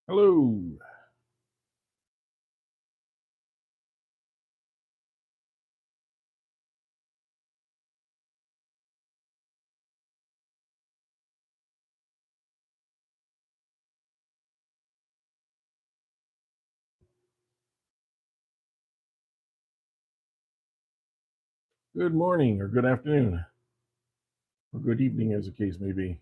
Hello. Good morning or good afternoon or good evening, as the case may be.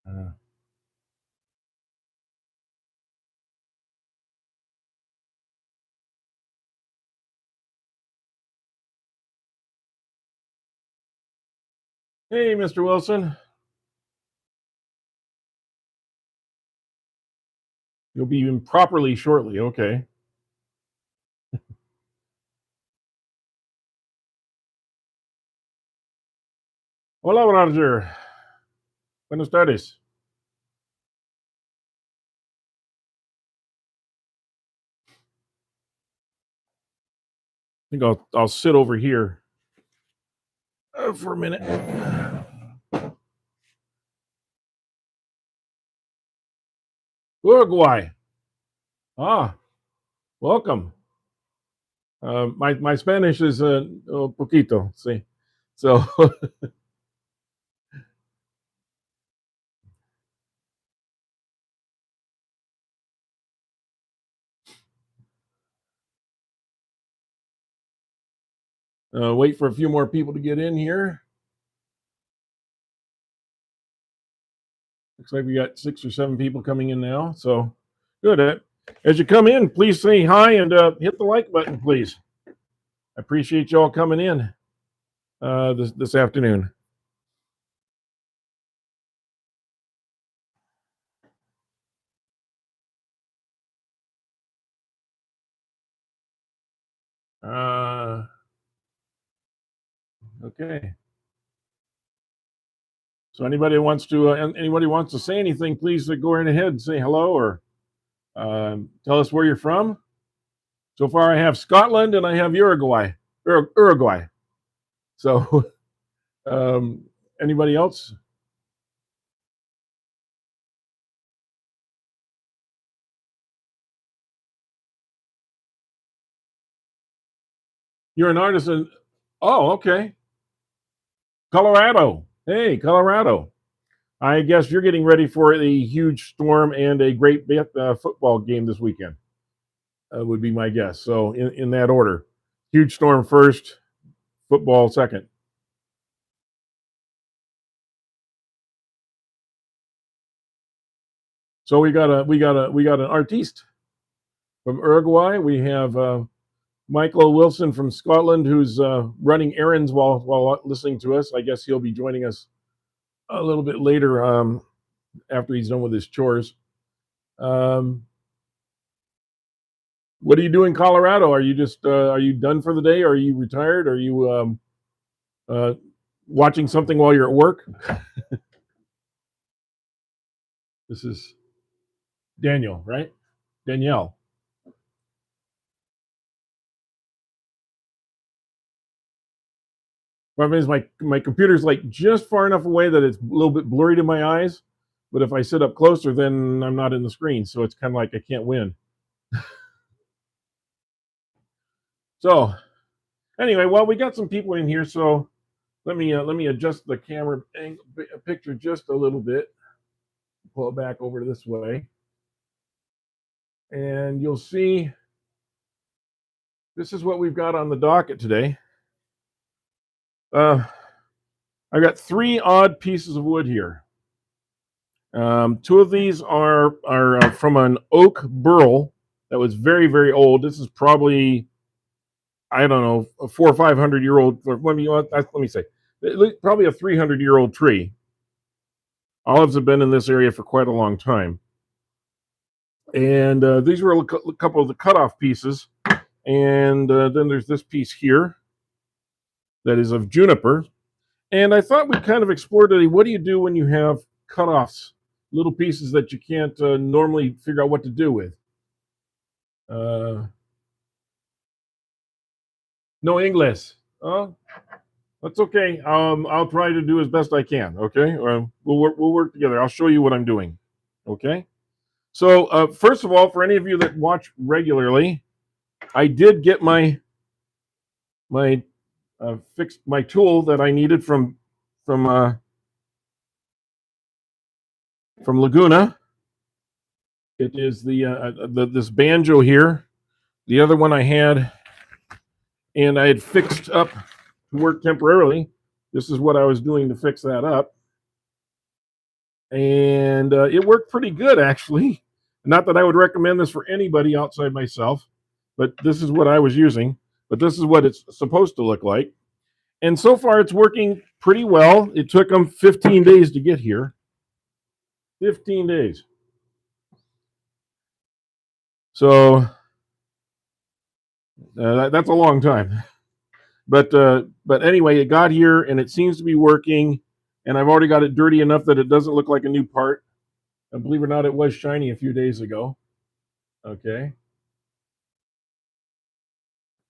Uh, hey, Mr. Wilson. You'll be in properly shortly. Okay. Hola, Roger. Buenas tardes. I think I'll sit over here for a minute. Uruguay. Ah, welcome. My Spanish is poquito. See, so wait for a few more people to get in here. Looks like we got 6 or 7 people coming in now. So good. As you come in, please say hi and hit the like button, please. I appreciate y'all coming in this afternoon. Uh, okay. So anybody wants to say anything, please go right ahead and say hello or tell us where you're from. So far, I have Scotland and I have Uruguay. Uruguay. So um, anybody else? You're an artisan. Oh, okay. Colorado. Hey, Colorado. I guess you're getting ready for a huge storm and a great football game this weekend. Would be my guess. So in that order, huge storm first, football second. So we got an artiste from Uruguay. We have Michael Wilson from Scotland, who's running errands while listening to us. I guess he'll be joining us a little bit later after he's done with his chores. Um, what do you do in Colorado? Are you just are you done for the day? Are you retired? Are you uh, watching something while you're at work? This is Daniel, right? Danielle. Problem is my computer's like just far enough away that it's a little bit blurry to my eyes. But if I sit up closer, then I'm not in the screen, so it's kind of like I can't win. So anyway, well, we got some people in here, so let me adjust the camera picture just a little bit. Pull it back over this way, and you'll see this is what we've got on the docket today. I've got 3 odd pieces of wood here. 2 of these are from an oak burl that was very very old. This is probably, I don't know, a 400 or 500-year-old. Let me say, probably a 300-year-old tree. Olives have been in this area for quite a long time, and these were a couple of the cutoff pieces. And then there's this piece here that is of juniper. And I thought we'd kind of explore today, what do you do when you have cutoffs, little pieces that you can't normally figure out what to do with. No English. Oh, that's okay. I'll try to do as best I can. Okay, we'll work together. I'll show you what I'm doing. Okay. So first of all, for any of you that watch regularly, I did get my fixed my tool that I needed from Laguna. It is this banjo here. The other one I had, and I had fixed up to work temporarily. This is what I was doing to fix that up, and it worked pretty good actually. Not that I would recommend this for anybody outside myself, but this is what I was using. But this is what it's supposed to look like. And so far, it's working pretty well. It took them 15 days to get here. 15 days. So that's a long time. But anyway, it got here, and it seems to be working. And I've already got it dirty enough that it doesn't look like a new part. And believe it or not, it was shiny a few days ago. Okay.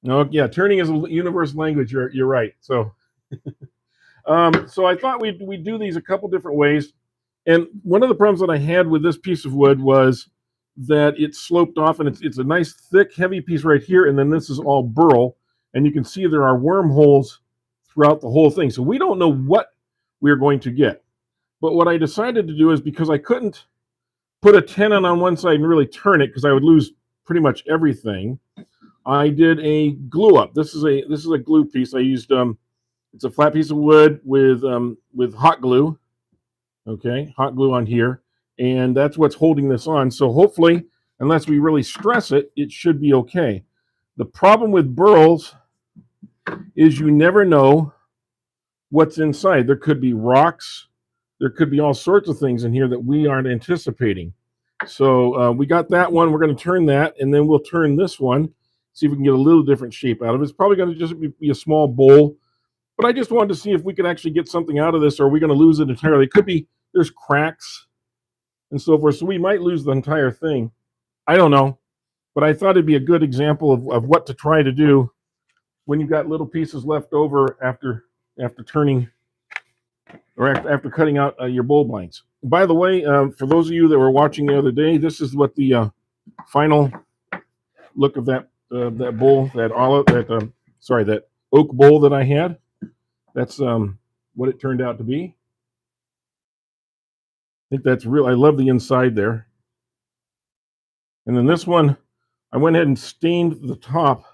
No, yeah, turning is a universal language. You're right. So, so I thought we'd do these a couple different ways. And one of the problems that I had with this piece of wood was that it sloped off, and it's a nice, thick, heavy piece right here, and then this is all burl, and you can see there are wormholes throughout the whole thing. So we don't know what we're going to get. But what I decided to do is, because I couldn't put a tenon on one side and really turn it because I would lose pretty much everything, I did a glue up. This is a glue piece. I used it's a flat piece of wood with hot glue. Okay, hot glue on here, and that's what's holding this on. So hopefully, unless we really stress it, it should be okay. The problem with burls is you never know what's inside. There could be rocks. There could be all sorts of things in here that we aren't anticipating. So we got that one. We're going to turn that, and then we'll turn this one, see if we can get a little different shape out of it. It's probably going to just be a small bowl, but I just wanted to see if we could actually get something out of this, or are we going to lose it entirely? It could be there's cracks and so forth, so we might lose the entire thing. I don't know, but I thought it'd be a good example of what to try to do when you've got little pieces left over after turning or after cutting out your bowl blanks. By the way, for those of you that were watching the other day, this is what the final look of that bowl, that oak bowl that I had. That's what it turned out to be. I think that's real. I love the inside there. And then this one, I went ahead and stained the top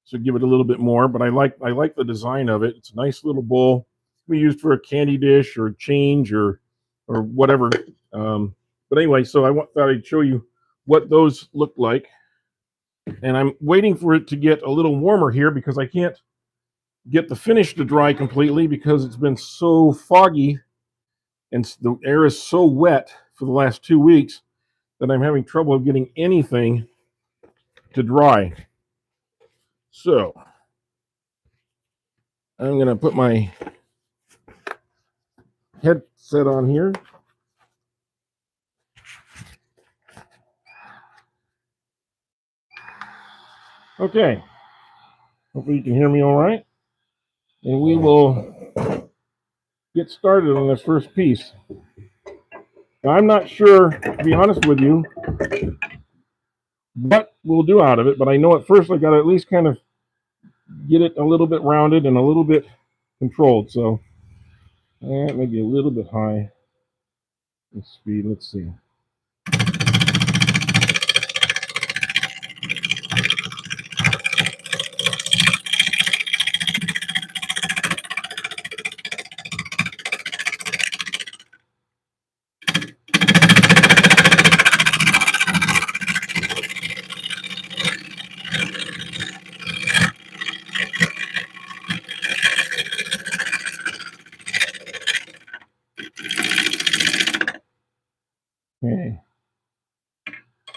to give it a little bit more, but I like the design of it. It's a nice little bowl. We used for a candy dish or change or whatever. But anyway, so I thought I'd show you what those look like. And I'm waiting for it to get a little warmer here because I can't get the finish to dry completely because it's been so foggy and the air is so wet for the last 2 weeks that I'm having trouble getting anything to dry. So I'm going to put my headset on here. Okay. Hopefully you can hear me all right. And we will get started on this first piece. Now, I'm not sure, to be honest with you, what we'll do out of it, but I know at first I got to at least kind of get it a little bit rounded and a little bit controlled. So maybe a little bit high in speed. Let's see. Okay.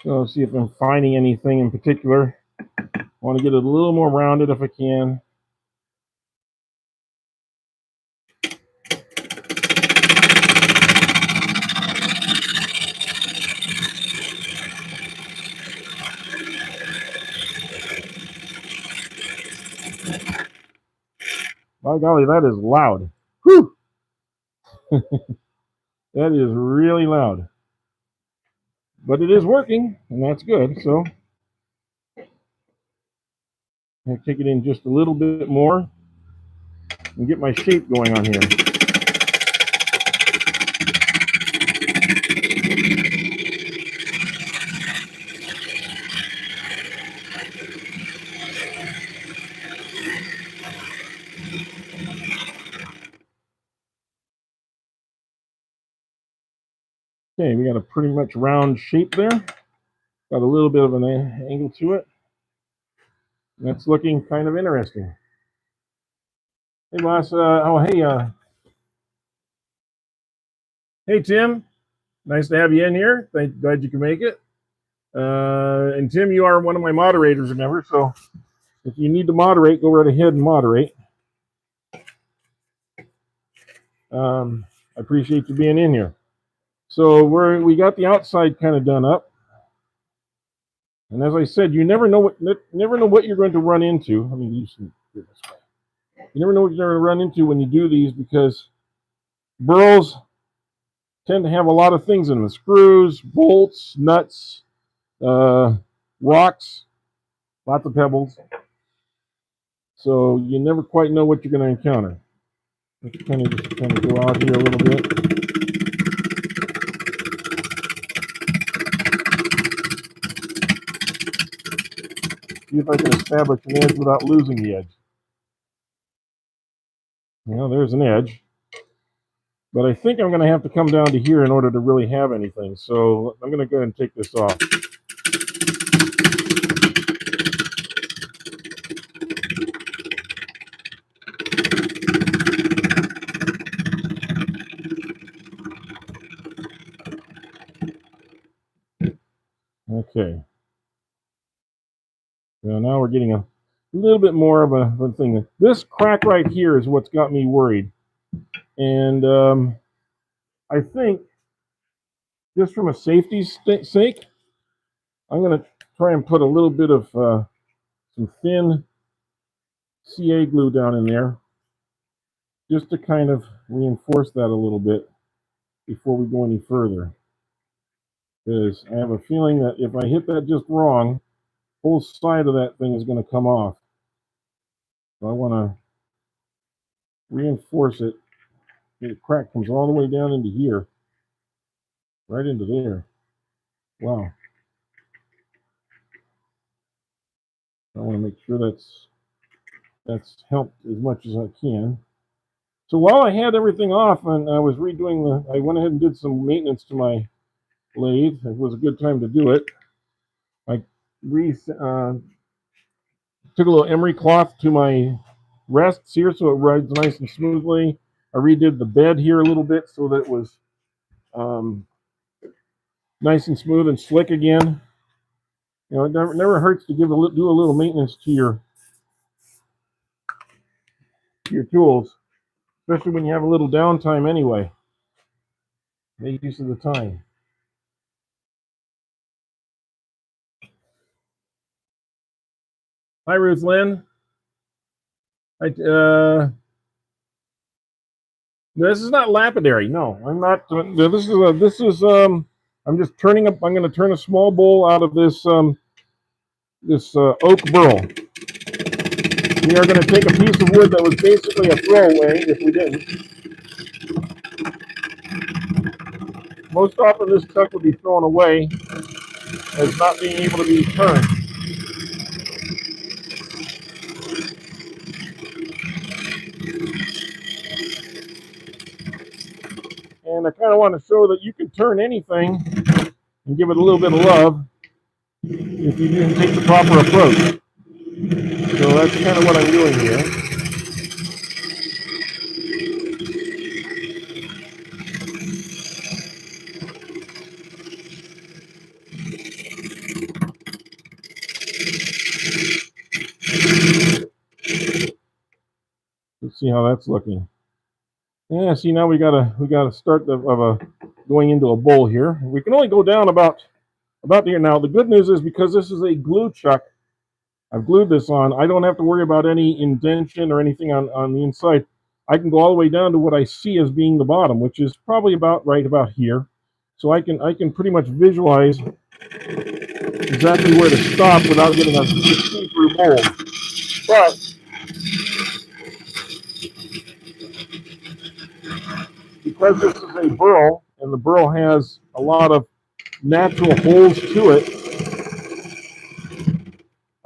So see if I'm finding anything in particular. I want to get it a little more rounded if I can. By golly, that is loud. Whew! That is really loud. But it is working, and that's good. So I'll take it in just a little bit more and get my shape going on here. Okay, we got a pretty much round shape there. Got a little bit of an angle to it. That's looking kind of interesting. Hey, boss. Hey, Tim. Nice to have you in here. Glad you can make it. And Tim, you are one of my moderators, remember? So if you need to moderate, go right ahead and moderate. I appreciate you being in here. So we got the outside kind of done up, and as I said, you never know what you're going to run into. I mean, you never know what you're going to run into when you do these, because burls tend to have a lot of things in them: screws, bolts, nuts, rocks, lots of So you never quite know what you're going to encounter. Let's kind of go out here a little bit. See if I can establish an edge without losing the edge. Well, there's an edge. But I think I'm going to have to come down to here in order to really have anything. So I'm going to go ahead and take this off. Okay. So now we're getting a little bit more of a thing. This crack right here is what's got me worried. And I think, just from a safety sake, I'm going to try and put a little bit of some thin CA glue down in there, just to kind of reinforce that a little bit before we go any further. Because I have a feeling that if I hit that just wrong, whole side of that thing is going to come off. So I want to reinforce it. The crack comes all the way down into here, right into there. Wow. I want to make sure that's helped as much as I can. So while I had everything off and I was redoing I went ahead and did some maintenance to my lathe. It was a good time to do it. I took a little emery cloth to my rests here so it rides nice and smoothly. I redid the bed here a little bit so that it was nice and smooth and slick again. You know, it never hurts to do a little maintenance to your tools, especially when you have a little downtime anyway. Make use of the time. Hi, Ruth Lynn. This is not lapidary. No, I'm not. This is. I'm just turning up. I'm going to turn a small bowl out of this oak burl. We are going to take a piece of wood that was basically a throwaway if we didn't. Most often, this chuck would be thrown away as not being able to be turned. And I kind of want to show that you can turn anything and give it a little bit of love if you didn't take the proper approach. So that's kind of what I'm doing here. Let's see how that's looking. Yeah, see, now we got a start of going into a bowl here. We can only go down about here. Now the good news is, because this is a glue chuck, I've glued this on. I don't have to worry about any indentation or anything on the inside. I can go all the way down to what I see as being the bottom, which is probably right about here. So I can pretty much visualize exactly where to stop without getting a see-through mold. But because this is a Burl, and the Burl has a lot of natural holes to it,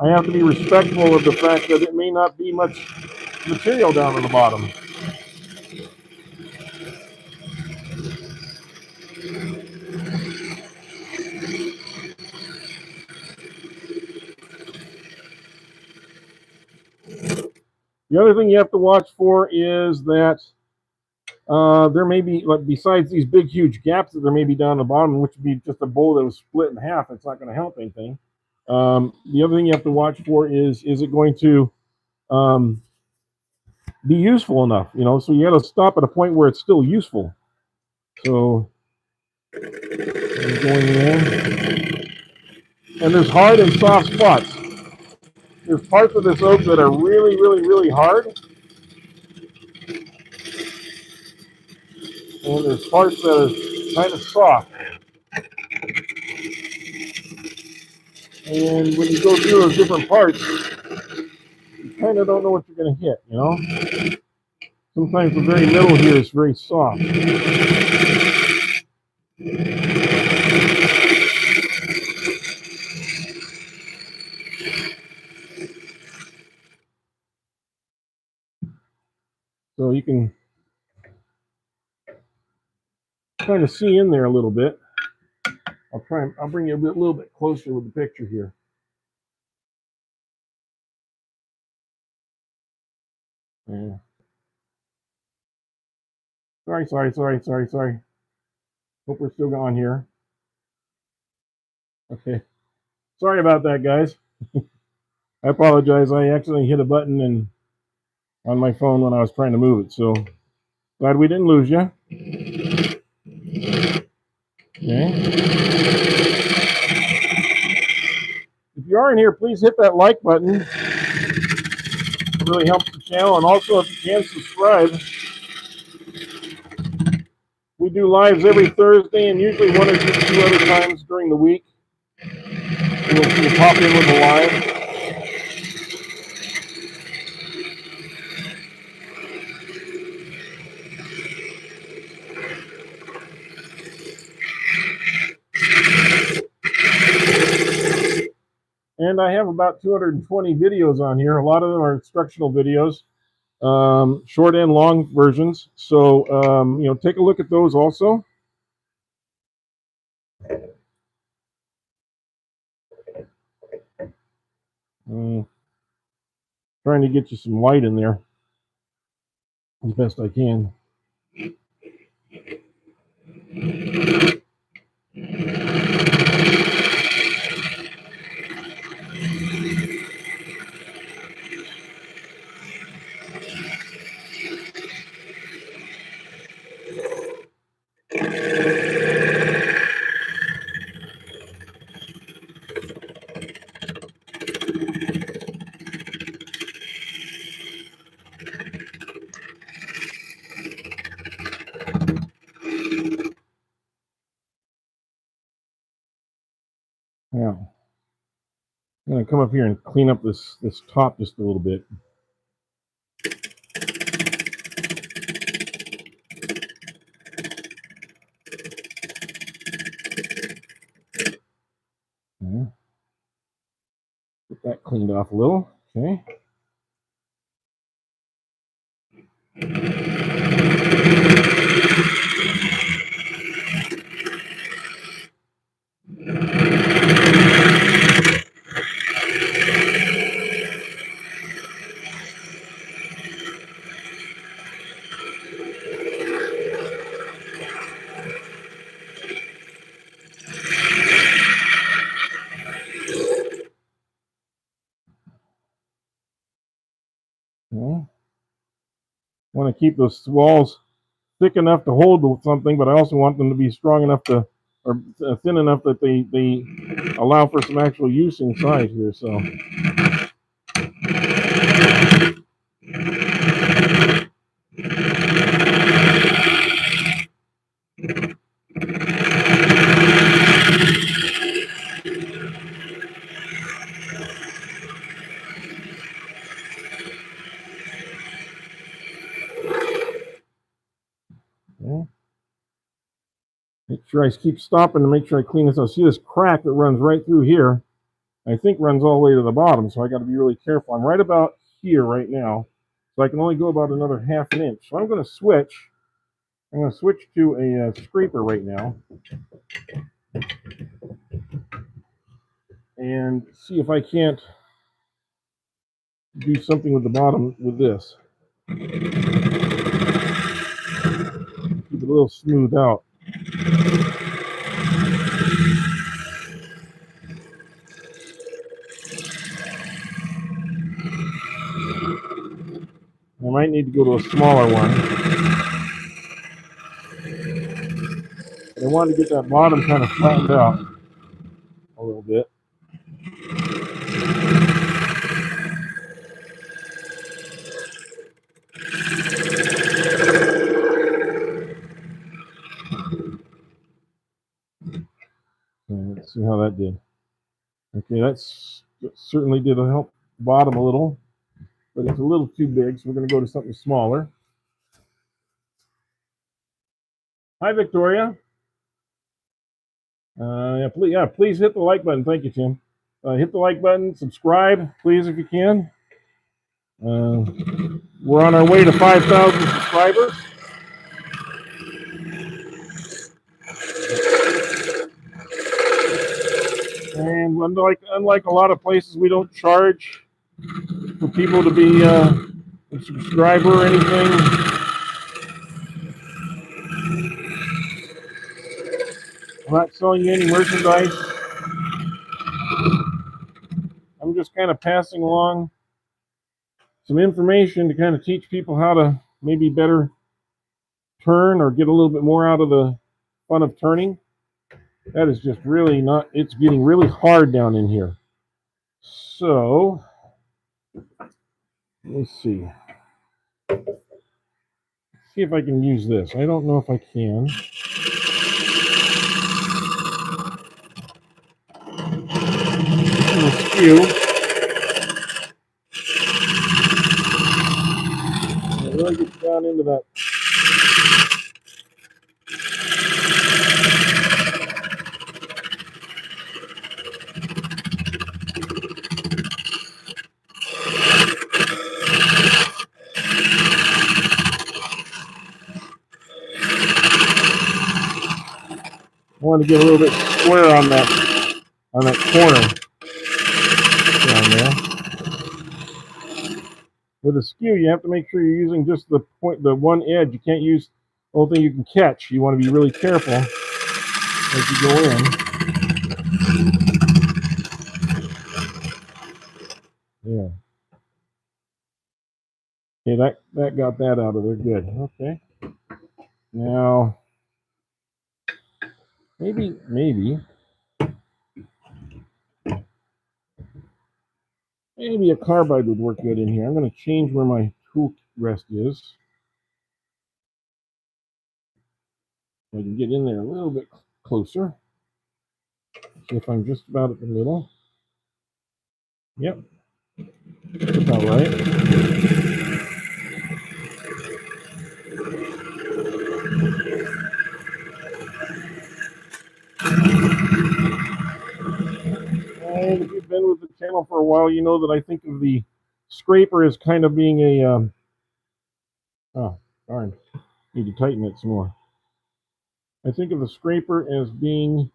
I have to be respectful of the fact that it may not be much material down on the bottom. The other thing you have to watch for is that there may be, like, besides these big, huge gaps that there may be down the bottom, which would be just a bowl that was split in half. It's not going to help anything. The other thing you have to watch for is it going to be useful enough? You know, so you got to stop at a point where it's still useful. So I'm going in, and there's hard and soft spots. There's parts of this oak that are really, really, really hard, and there's parts that are kind of soft. And when you go through those different parts, you kind of don't know what you're going to hit, you know? Sometimes the very middle here is very soft. So you can kind of see in there a little bit. I'll bring you a little bit closer with the picture here. Yeah. Sorry. Hope we're still going here. Okay. Sorry about that, guys. I apologize. I accidentally hit a button on my phone when I was trying to move it. So glad we didn't lose you. Okay. If you are in here, please hit that like button. It really helps the channel. And also, if you can, subscribe. We do lives every Thursday and usually one or two other times during the week. We'll pop in with a live. And I have about 220 videos on here. A lot of them are instructional videos, short and long versions. So, you know, take a look at those also. Trying to get you some light in there as best I can. Now, I'm going to come up here and clean up this top just a little bit. Okay. Get that cleaned off a little. Okay. Okay. Want to keep those walls thick enough to hold something, but I also want them to be strong enough to, or thin enough that they allow for some actual use inside here. So Okay. Make sure I keep stopping to make sure I clean this out. See this crack that runs right through here? I think runs all the way to the bottom, so I got to be really careful. I'm right about here right now, so I can only go about another half an inch. So I'm going to switch. I'm going to switch to a scraper right now and see if I can't do something with the bottom with this. Keep it a little smoothed out. I might need to go to a smaller one. I want to get that bottom kind of flattened out a little bit. Okay, let's see how that did. Okay, that certainly did help bottom a little, but it's a little too big, so we're going to go to something smaller. Hi, Victoria. Please hit the like button. Thank you, Tim. Hit the like button, subscribe, please, if you can. We're on our way to 5,000 subscribers. And unlike a lot of places, we don't charge for people to be a subscriber or anything. I'm not selling you any merchandise. I'm just kind of passing along some information to kind of teach people how to maybe better turn or get a little bit more out of the fun of turning. That is just really not, it's getting really hard down in here. So, let's see. See if I can use this. I don't know if I can. A skew. It really gets down into that. I want to get a little bit square on that corner down there. With a skew, you have to make sure you're using just the one edge. You can't use the whole thing you can catch. You want to be really careful as you go in. Yeah. Okay, that got that out of there. Good. Okay. Now, maybe a carbide would work good in here. I'm going to change where my tool rest is. I can get in there a little bit closer. See if I'm just about at the middle. Yep. That's about right. And if you've been with the channel for a while, you know that I think of the scraper as kind of being a, oh, darn, need to tighten it some more. I think of the scraper as being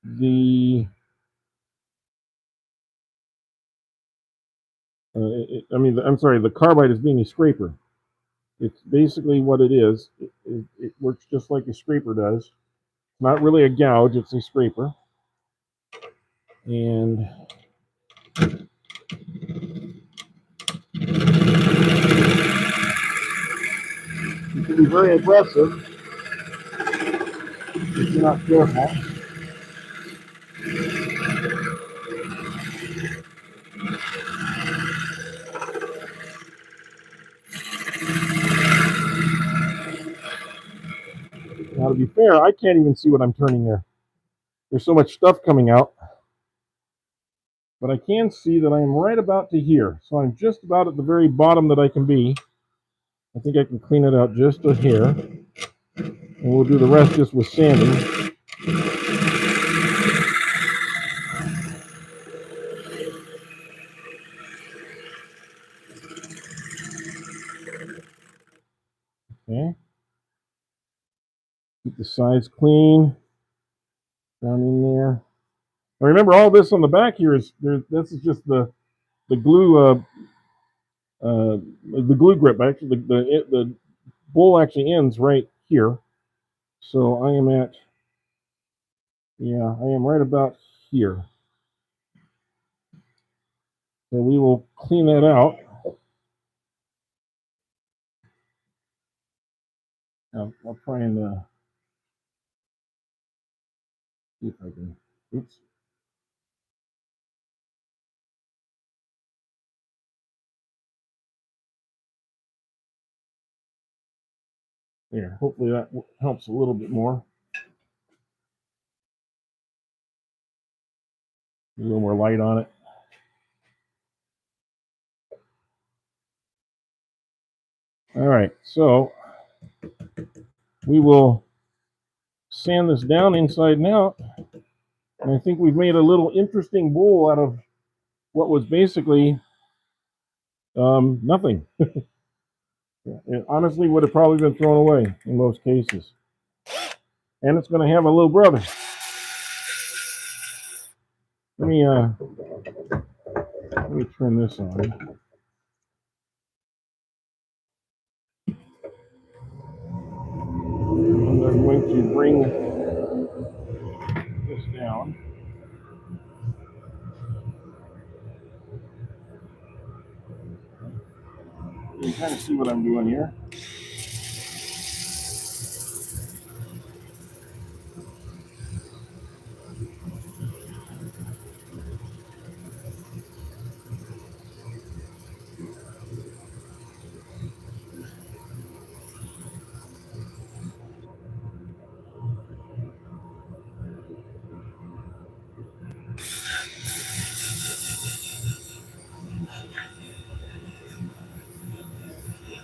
the, the carbide as being a scraper. It's basically what it is. It works just like a scraper does. Not really a gouge, it's a scraper. And you can be very aggressive if you're not careful. to be fair, I can't even see what I'm turning there. There's so much stuff coming out. But I can see that I am right about to here. So I'm just about at the very bottom that I can be. I think I can clean it out just a hair. And we'll do the rest just with sanding. Okay. Keep the sides clean. Down in there. Now remember, all this on the back here is this is just the glue the glue grip. Actually, the bowl actually ends right here. So I am at I am right about here. So we will clean that out. I'll try and see if I can. Oops. There. Hopefully that helps a little bit more. A little more light on it. All right. So we will sand this down inside and out. And I think we've made a little interesting bowl out of what was basically nothing. It honestly would have probably been thrown away in most cases. And it's going to have a little brother. Let me turn this on. And I'm going to bring this down. You can kind of see what I'm doing here.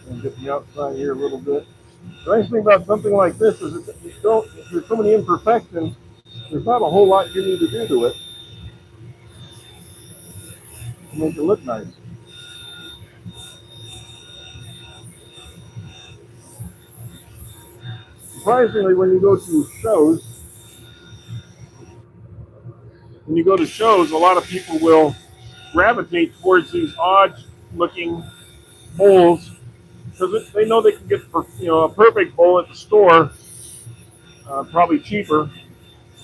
And get the outside here a little bit. The nice thing about something like this is that if there's so many imperfections, there's not a whole lot you need to do to it to make it look nice. Surprisingly, when you go to shows, a lot of people will gravitate towards these odd-looking bowls because they know they can get a perfect bowl at the store, probably cheaper,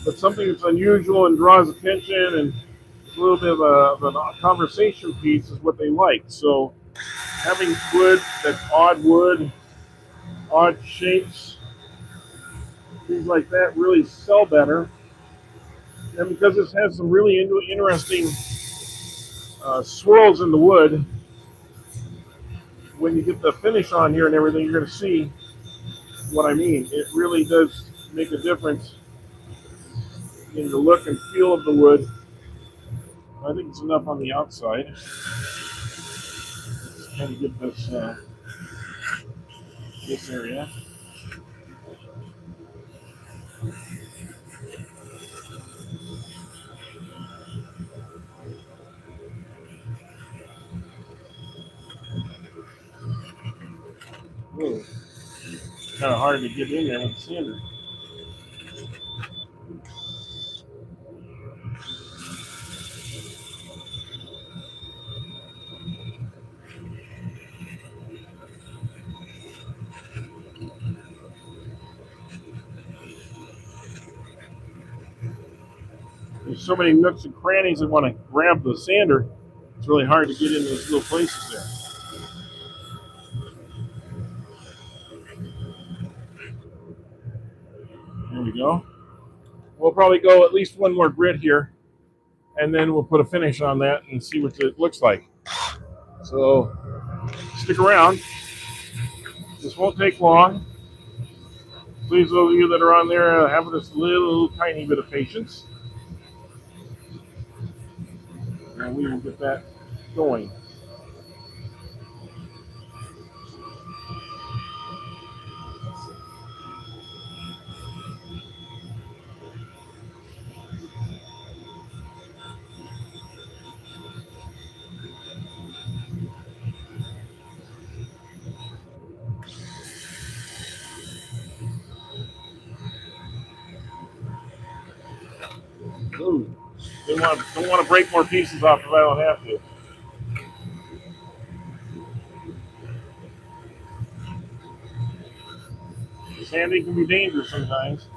but something that's unusual and draws attention and a little bit of a conversation piece is what they like. So having wood that's odd shapes, things like that really sell better. And because this has some really interesting swirls in the wood, when you get the finish on here and everything, you're going to see what I mean. It really does make a difference in the look and feel of the wood. I think it's enough on the outside. Let's kind of get this area. Ooh, kind of hard to get in there with the sander. There's so many nooks and crannies that want to grab the sander. It's really hard to get into those little places there. There we go. We'll probably go at least one more grit here, and then we'll put a finish on that and see what it looks like. So stick around. This won't take long. Please, those of you that are on there, have this little tiny bit of patience, and we will get that going. Ooh, don't want to break more pieces off if I don't have to. Sanding can be dangerous sometimes.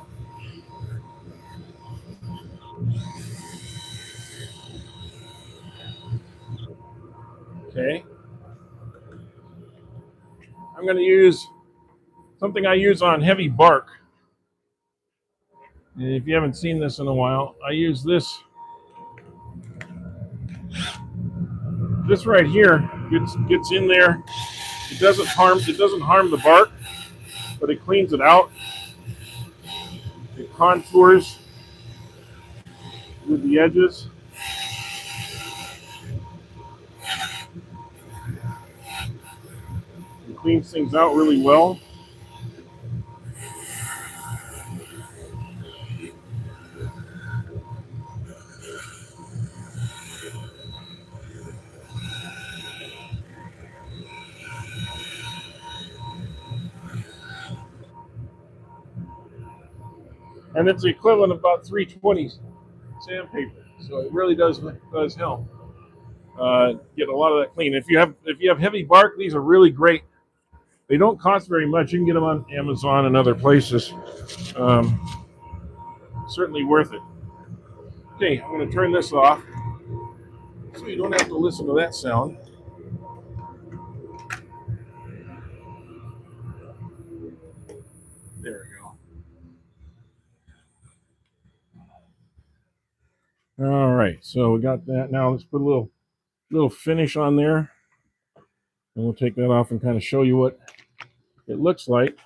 Okay. I'm going to use something I use on heavy bark. And if you haven't seen this in a while, I use this. This right here gets in there. It doesn't harm the bark, but it cleans it out. It contours with the edges. It cleans things out really well. And it's the equivalent of about 320 sandpaper. So it really does help get a lot of that clean. If you have heavy bark, these are really great. They don't cost very much. You can get them on Amazon and other places. Um, Certainly worth it. Okay, I'm going to turn this off so you don't have to listen to that sound. There we go. All right, so we got that. Now let's put a little finish on there, and we'll take that off and kind of show you what it looks like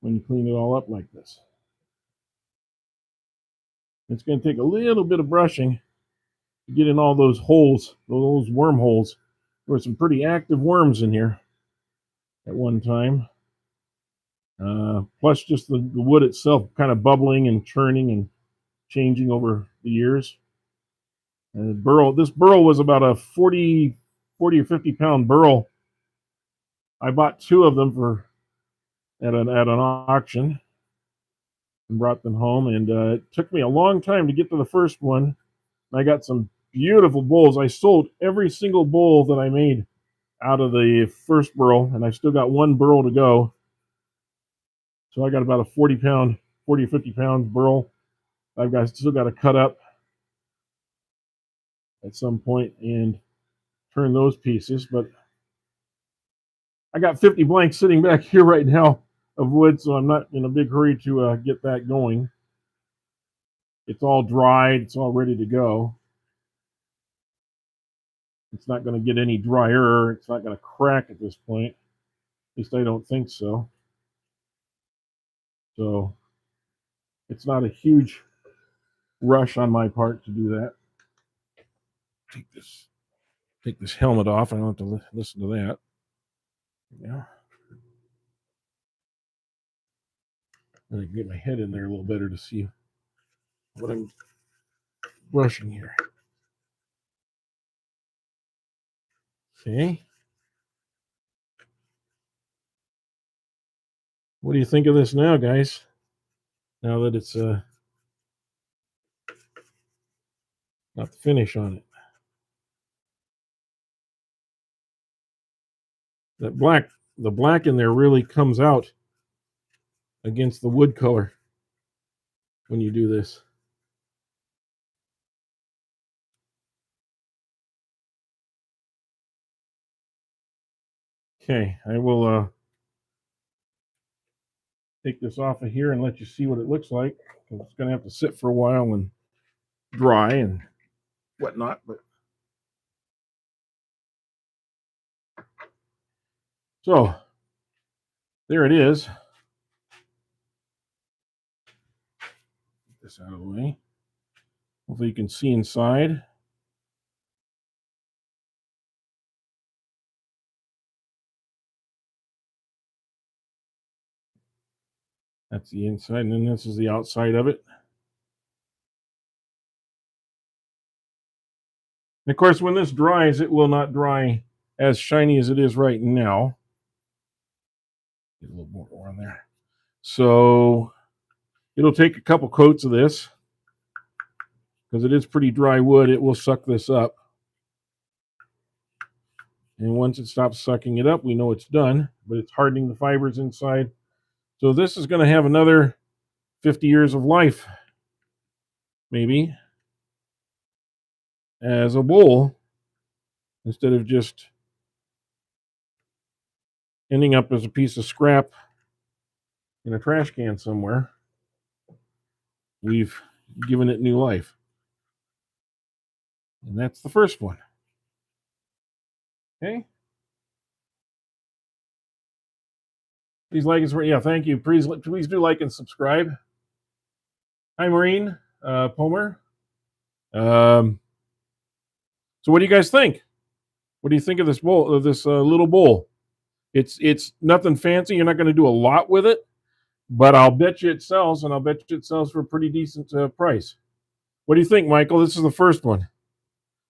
when you clean it all up like this. It's going to take a little bit of brushing to get in all those holes, those wormholes. There were some pretty active worms in here at one time. Plus just the wood itself kind of bubbling and churning and changing over the years. And this burl was about a 40 or 50 pound burl. I bought two of them at an auction and brought them home. And it took me a long time to get to the first one. I got some beautiful bowls. I sold every single bowl that I made out of the first burl, and I still got one burl to go. So I got about a 40 or 50 pound burl. Still got to cut up at some point and turn those pieces. But I got 50 blanks sitting back here right now of wood, so I'm not in a big hurry to get that going. It's all dried. It's all ready to go. It's not going to get any drier. It's not going to crack at this point. At least I don't think so. So it's not a huge rush on my part to do that. Take this helmet off. I don't have to listen to that. Yeah. I can get my head in there a little better to see what I'm brushing here. Okay. What do you think of this now, guys? Now that it's not the finish on it. The black in there really comes out against the wood color when you do this. Okay, I will take this off of here and let you see what it looks like. It's going to have to sit for a while and dry and whatnot, but so there it is. this out of the way. Hopefully you can see inside. That's the inside, and then this is the outside of it. And of course, when this dries, it will not dry as shiny as it is right now. Get a little more on there. So it'll take a couple coats of this because it is pretty dry wood. It will suck this up. And once it stops sucking it up, we know it's done, but it's hardening the fibers inside. So this is going to have another 50 years of life, maybe, as a bowl instead of just ending up as a piece of scrap in a trash can somewhere. We've given it new life. And that's the first one. Okay. Please like us. Yeah, thank you. Please do like and subscribe. Hi, Maureen Palmer. So, what do you guys think? What do you think of this bowl? Of this little bowl? It's nothing fancy. You're not going to do a lot with it, but I'll bet you it sells, and I'll bet you it sells for a pretty decent price. What do you think, Michael? This is the first one.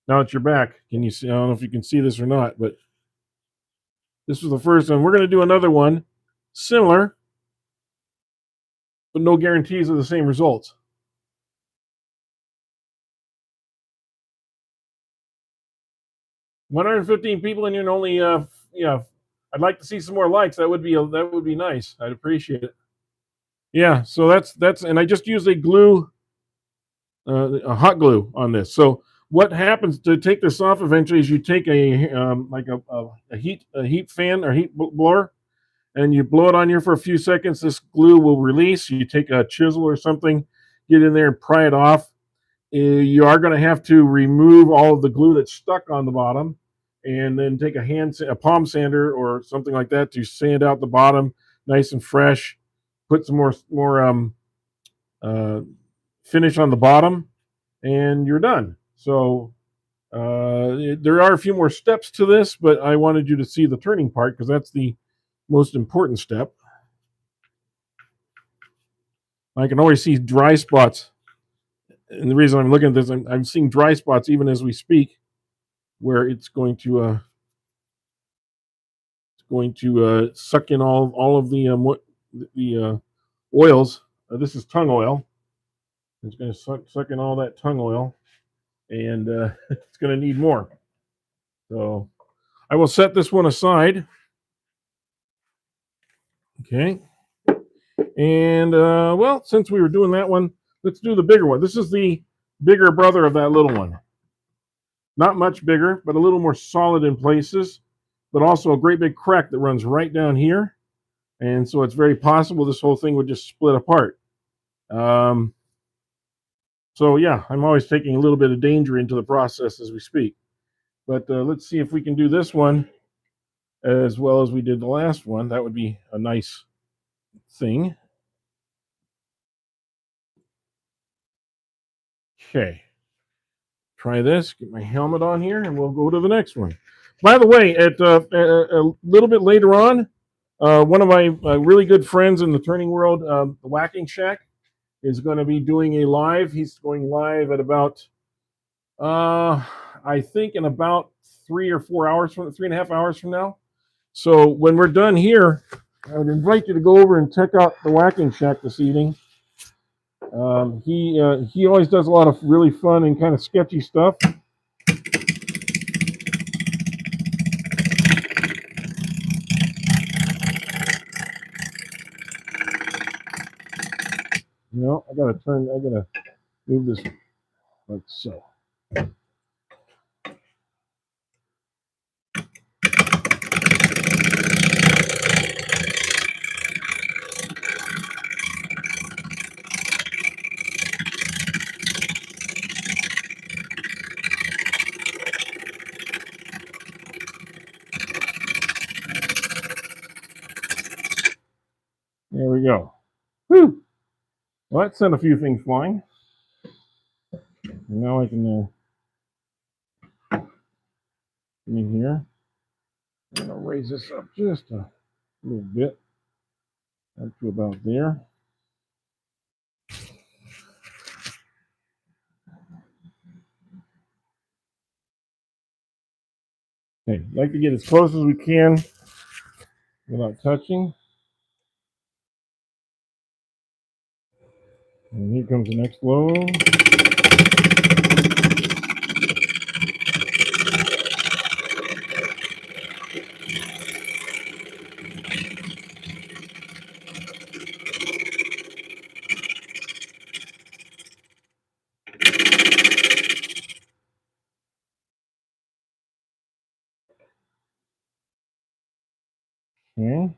Now that you're back, can you see? I don't know if you can see this or not, but this was the first one. We're going to do another one, similar, but no guarantees of the same results. $115 people in here, and only I'd like to see some more likes. That would be nice. I'd appreciate it. Yeah, so that's and I just used a glue, a hot glue on this. So what happens to take this off eventually is you take a heat fan or heat blower, and you blow it on here for a few seconds. This glue will release. You take a chisel or something, get in there and pry it off. You are going to have to remove all of the glue that's stuck on the bottom, and then take a palm sander or something like that to sand out the bottom nice and fresh. Put some more finish on the bottom, and you're done. So there are a few more steps to this, but I wanted you to see the turning part because that's the most important step. I can always see dry spots. And the reason I'm looking at this, I'm seeing dry spots even as we speak, where it's going to suck in all of the oils. This is tung oil. It's going to suck in all that tung oil, and it's going to need more. So I will set this one aside. Okay. And well, since we were doing that one, let's do the bigger one. This is the bigger brother of that little one. Not much bigger, but a little more solid in places, but also a great big crack that runs right down here. And so it's very possible this whole thing would just split apart. So yeah, I'm always taking a little bit of danger into the process as we speak. But let's see if we can do this one as well as we did the last one. That would be a nice thing. Okay. Try this, get my helmet on here, and we'll go to the next one. By the way, a little bit later on, one of my really good friends in the turning world, the Whacking Shack, is going to be doing a live. He's going live at about, I think, in about 3.5 hours from now. So when we're done here, I would invite you to go over and check out the Whacking Shack this evening. He always does a lot of really fun and kind of sketchy stuff. You know, I gotta move this like so. There we go. Whew. Well, that sent a few things flying. And now I can come in here. I'm going to raise this up just a little bit, up to about there. Okay, like to get as close as we can without touching. And here comes the next load. Okay.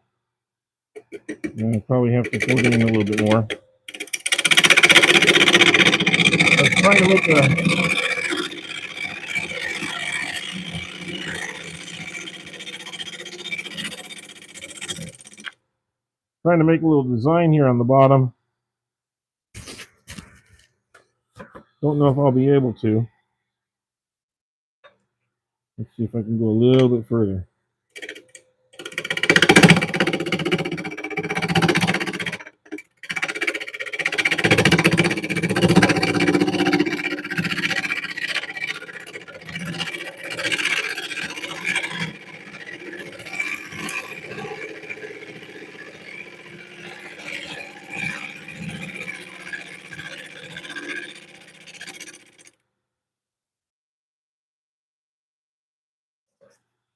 And I probably have to go in a little bit more. I'm trying to make a little design here on the bottom. Don't know if I'll be able to. Let's see if I can go a little bit further.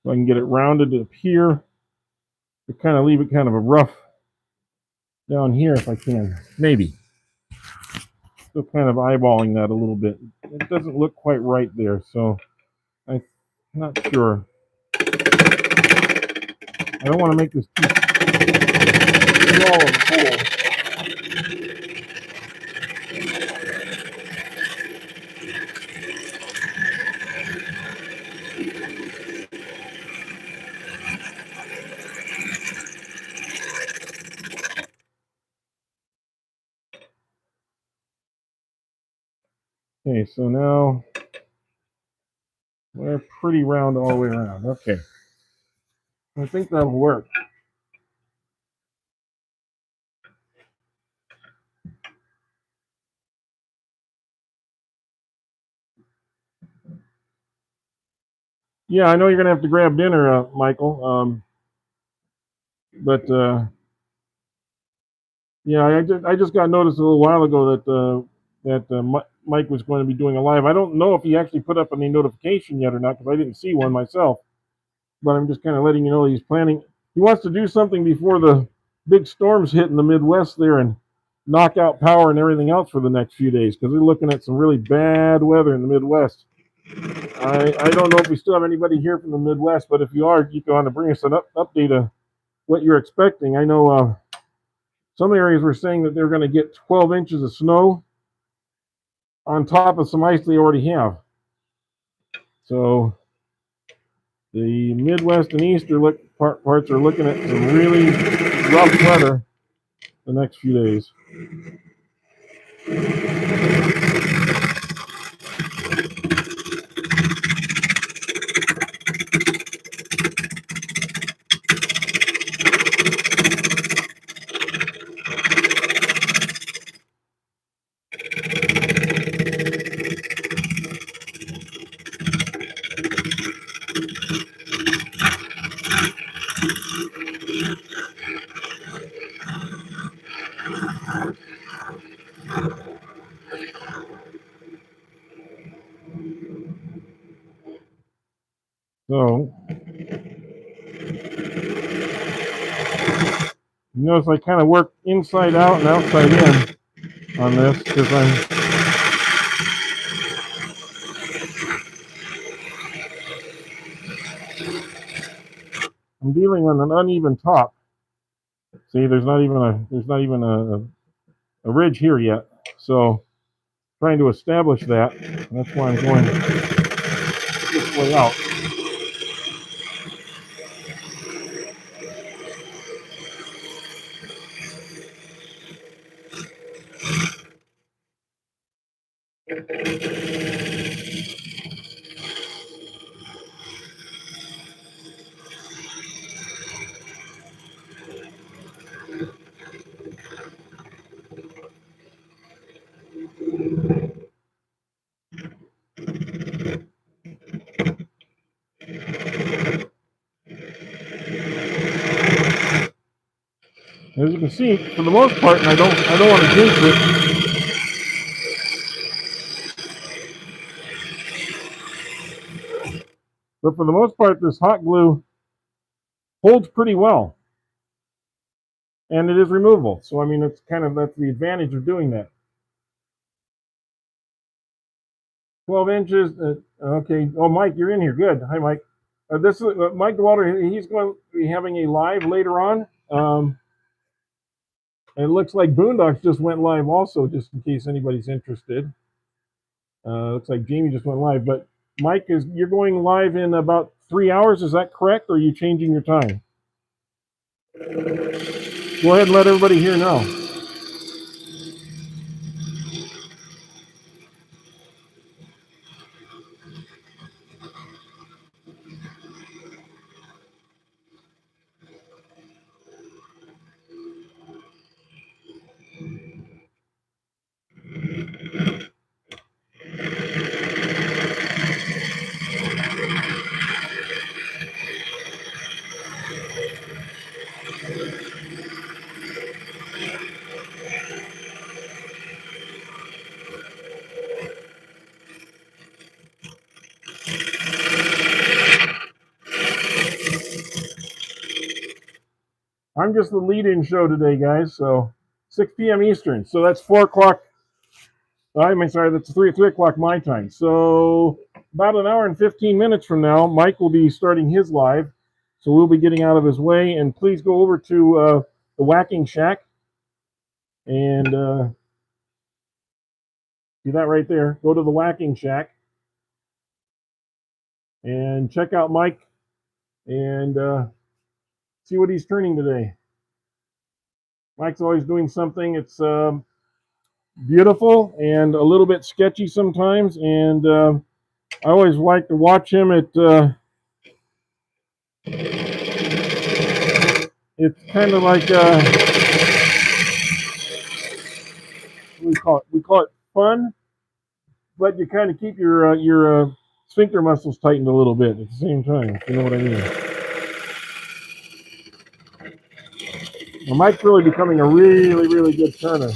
So I can get it rounded up here. To kind of leave it kind of a rough down here if I can. Maybe. Still kind of eyeballing that a little bit. It doesn't look quite right there, so I'm not sure. I don't want to make this too small of a hole. Okay, so now we're pretty round all the way around. Okay. I think that'll work. Yeah, I know you're going to have to grab dinner, Michael. But yeah, I just got noticed a little while ago that Mike was going to be doing a live. I don't know if he actually put up any notification yet or not because I didn't see one myself. But I'm just kind of letting you know he's planning. He wants to do something before the big storms hit in the Midwest there and knock out power and everything else for the next few days because we're looking at some really bad weather in the Midwest. I don't know if we still have anybody here from the Midwest, but if you are, you can want to bring us an update of what you're expecting. I know some areas were saying that they're going to get 12 inches of snow on top of some ice they already have. So the Midwest and Eastern parts are looking at some really rough weather the next few days. So you notice I kind of work inside out and outside in on this because I'm dealing with an uneven top. See, there's not even a ridge here yet. So trying to establish that. That's why I'm going this way out. As you can see, for the most part, and I don't want to jinx it, but for the most part, this hot glue holds pretty well, and it is removable. So I mean, that's the advantage of doing that. 12 inches. Okay. Oh, Mike, you're in here. Good. Hi, Mike. This is Mike DeWalter. He's going to be having a live later on. And it looks like Boondocks just went live also, just in case anybody's interested. Looks like Jamie just went live. But Mike, you're going live in about 3 hours. Is that correct, or are you changing your time? Go ahead and let everybody here know. I'm just the lead-in show today, guys. So 6 p.m. Eastern. So that's 4 o'clock. I'm sorry, that's 3 o'clock my time. So about an hour and 15 minutes from now, Mike will be starting his live. So we'll be getting out of his way. And please go over to the Whacking Shack. And see that right there. Go to the Whacking Shack. And check out Mike. And see what he's turning today. Mike's always doing something. It's beautiful and a little bit sketchy sometimes. And I always like to watch him at... it's kind of like... we call it fun, but you kind of keep your sphincter muscles tightened a little bit at the same time, if you know what I mean. Well, Mike's really becoming a really good turner.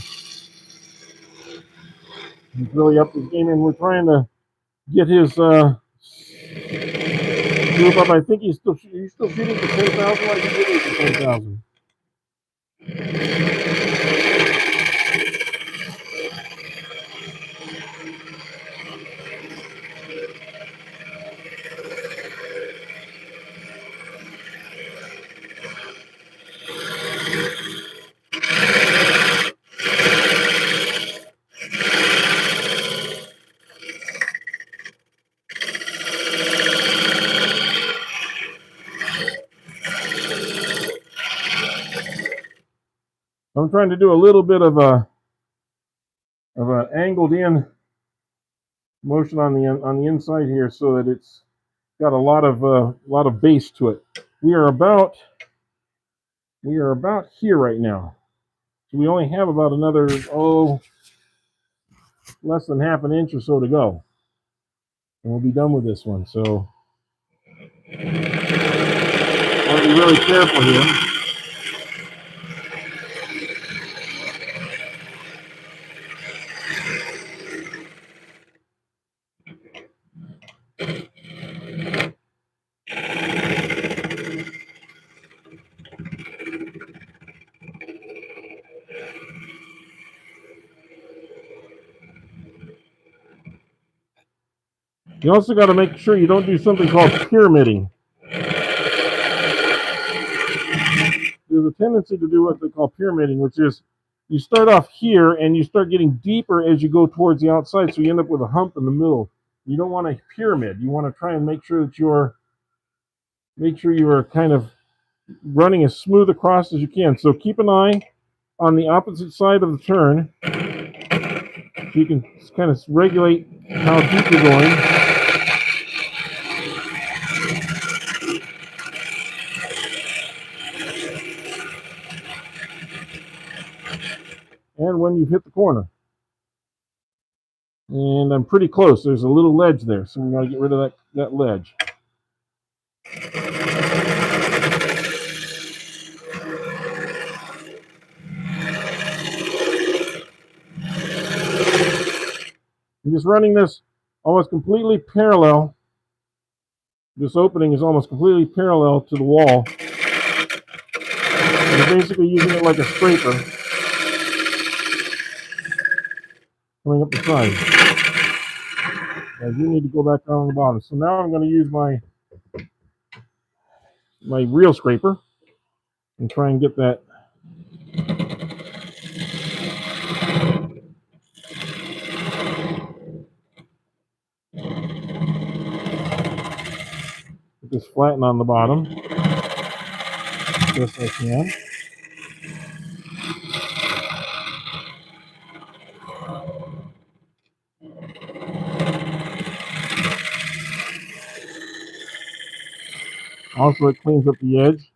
He's really upped his game, and we're trying to get his group up. I think he's still shooting for 10,000. Like he did for 10,000. I'm trying to do a little bit of an angled in motion on the inside here, so that it's got a lot of base to it. We are about here right now. So we only have about another less than half an inch or so to go, and we'll be done with this one. So I want to be really careful here. You also got to make sure you don't do something called pyramiding. There's a tendency to do what they call pyramiding, which is you start off here and you start getting deeper as you go towards the outside, so you end up with a hump in the middle. You don't want a pyramid. You want to try and make sure that you are kind of running as smooth across as you can. So keep an eye on the opposite side of the turn, so you can kind of regulate how deep you're going. And when you've hit the corner. And I'm pretty close. There's a little ledge there, so we got to get rid of that ledge. I'm just running this almost completely parallel. This opening is almost completely parallel to the wall. And I'm basically using it like a scraper coming up the side. I do need to go back down on the bottom. So now I'm going to use my real scraper and try and get that just flatten on the bottom. Best I can. Also, it cleans up the edge.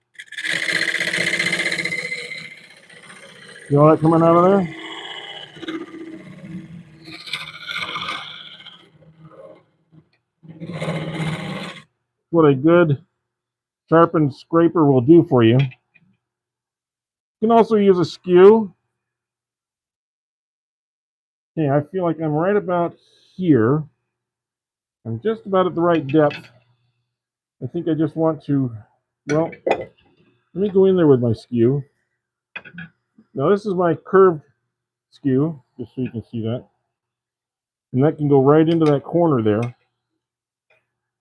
See all that coming out of there? What a good sharpened scraper will do for you. You can also use a skew. Okay, I feel like I'm right about here. I'm just about at the right depth. I think I just want to, well, let me go in there with my skew. Now this is my curved skew, just so you can see that. And that can go right into that corner there.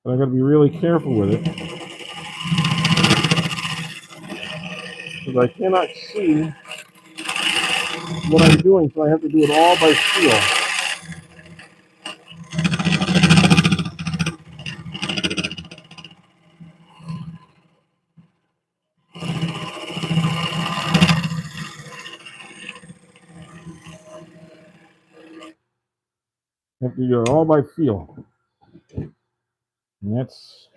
But I got to be really careful with it, because I cannot see what I'm doing, so I have to do it all by feel. I have to do it all by feel. And that's,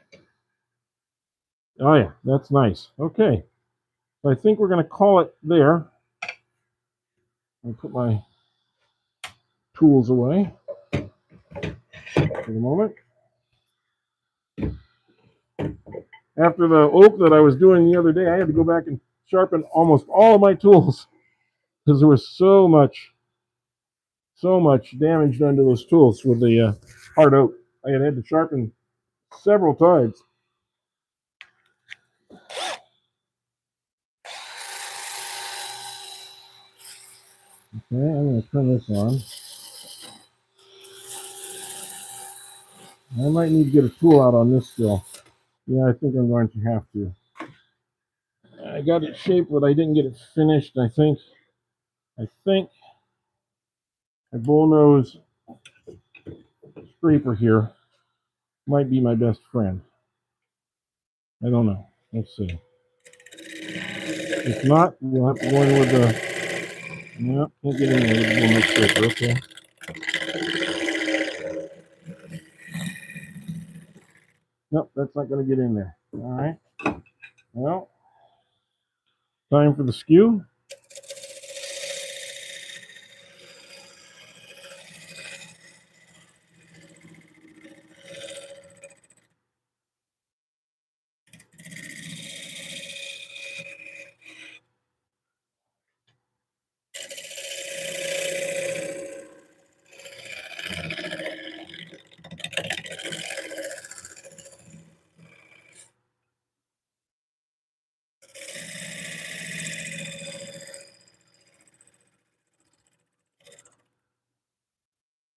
oh yeah, that's nice. Okay, so I think we're going to call it there. I'll put my tools away for the moment. After the oak that I was doing the other day, I had to go back and sharpen almost all of my tools because there was so much damage done to those tools with the hard oak. I had to sharpen several times. Okay, I'm going to turn this on. I might need to get a tool out on this still. Yeah, I think I'm going to have to. I got it shaped, but I didn't get it finished. I think a bullnose scraper here might be my best friend. I don't know. Let's see. If not, we'll have to go in with the. No, can't get in there with the bullnose scraper. Okay. Nope, that's not going to get in there. All right. Well, time for the skew.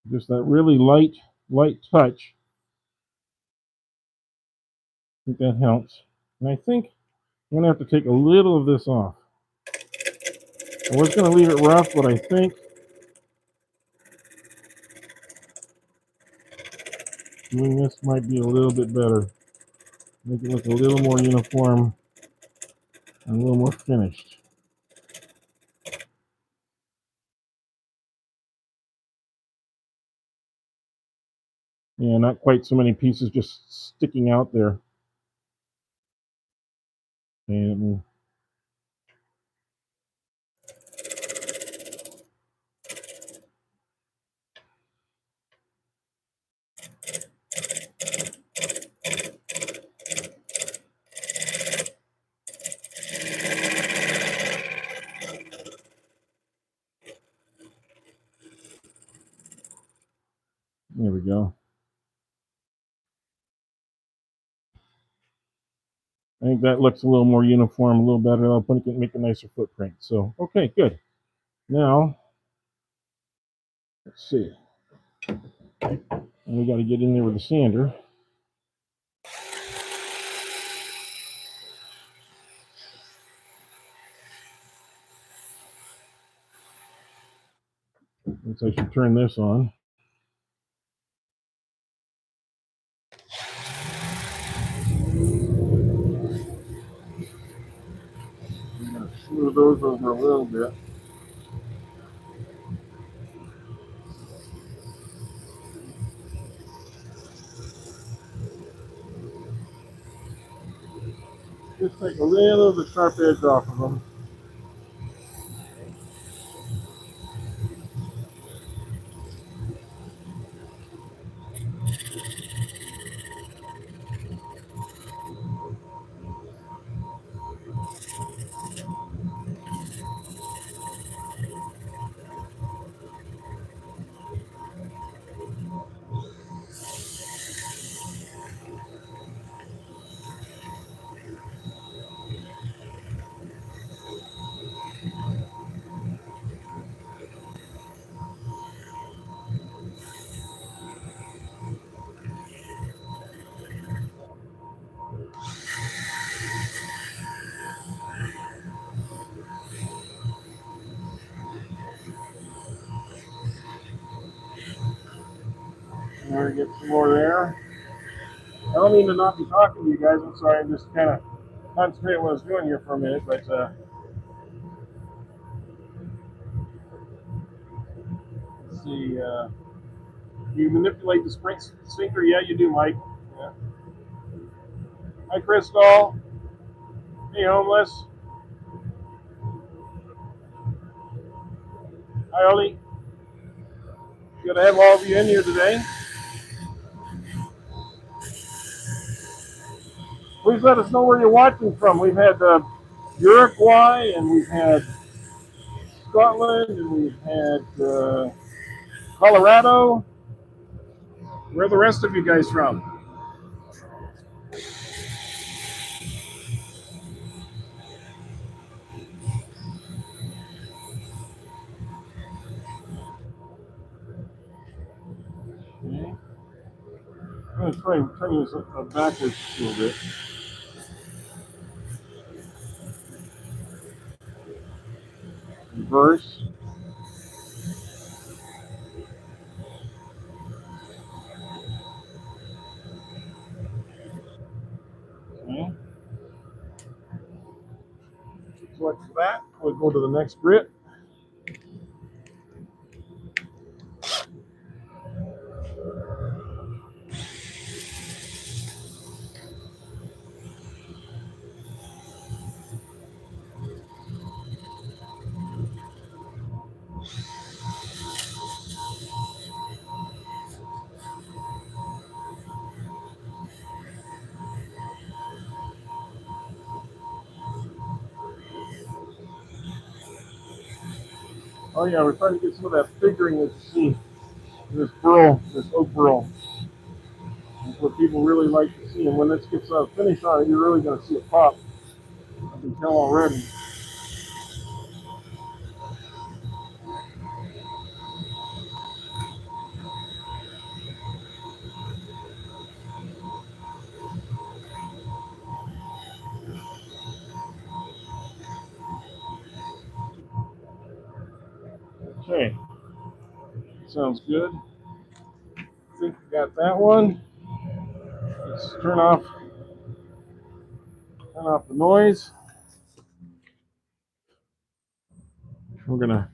Just that really light touch. I think that helps. And I think I'm going to have to take a little of this off. I was going to leave it rough, but I think doing this might be a little bit better. Make it look a little more uniform and a little more finished. Yeah, not quite so many pieces just sticking out there. And go. I think that looks a little more uniform, a little better. I'll make a nicer footprint. So, okay, good. Now, let's see. We got to get in there with the sander. Guess I should turn this on. I'm going to smooth those over a little bit. Just take a little of the sharp edge off of them. I'm going to get some more there. I don't mean to not be talking to you guys. I'm sorry. I'm just kind of concentrating on what I was doing here for a minute. But let's see. You manipulate the spring sinker? Yeah, you do, Mike. Yeah. Hi, Crystal. Hey, homeless. Hi, Ollie. Good to have all of you in here today. Please let us know where you're watching from. We've had Uruguay, and we've had Scotland, and we've had Colorado. Where are the rest of you guys from? Okay. I'm going to try and turn this backwards a little bit. Reverse. Okay. Select that. We'll go to the next grit. Oh yeah, we're trying to get some of that figuring that you see. This burl, this oak burl. That's what people really like to see. And when this gets finished on it, you're really going to see it pop. I can tell already. Okay, sounds good. I think we got that one. Let's turn off the noise. We're gonna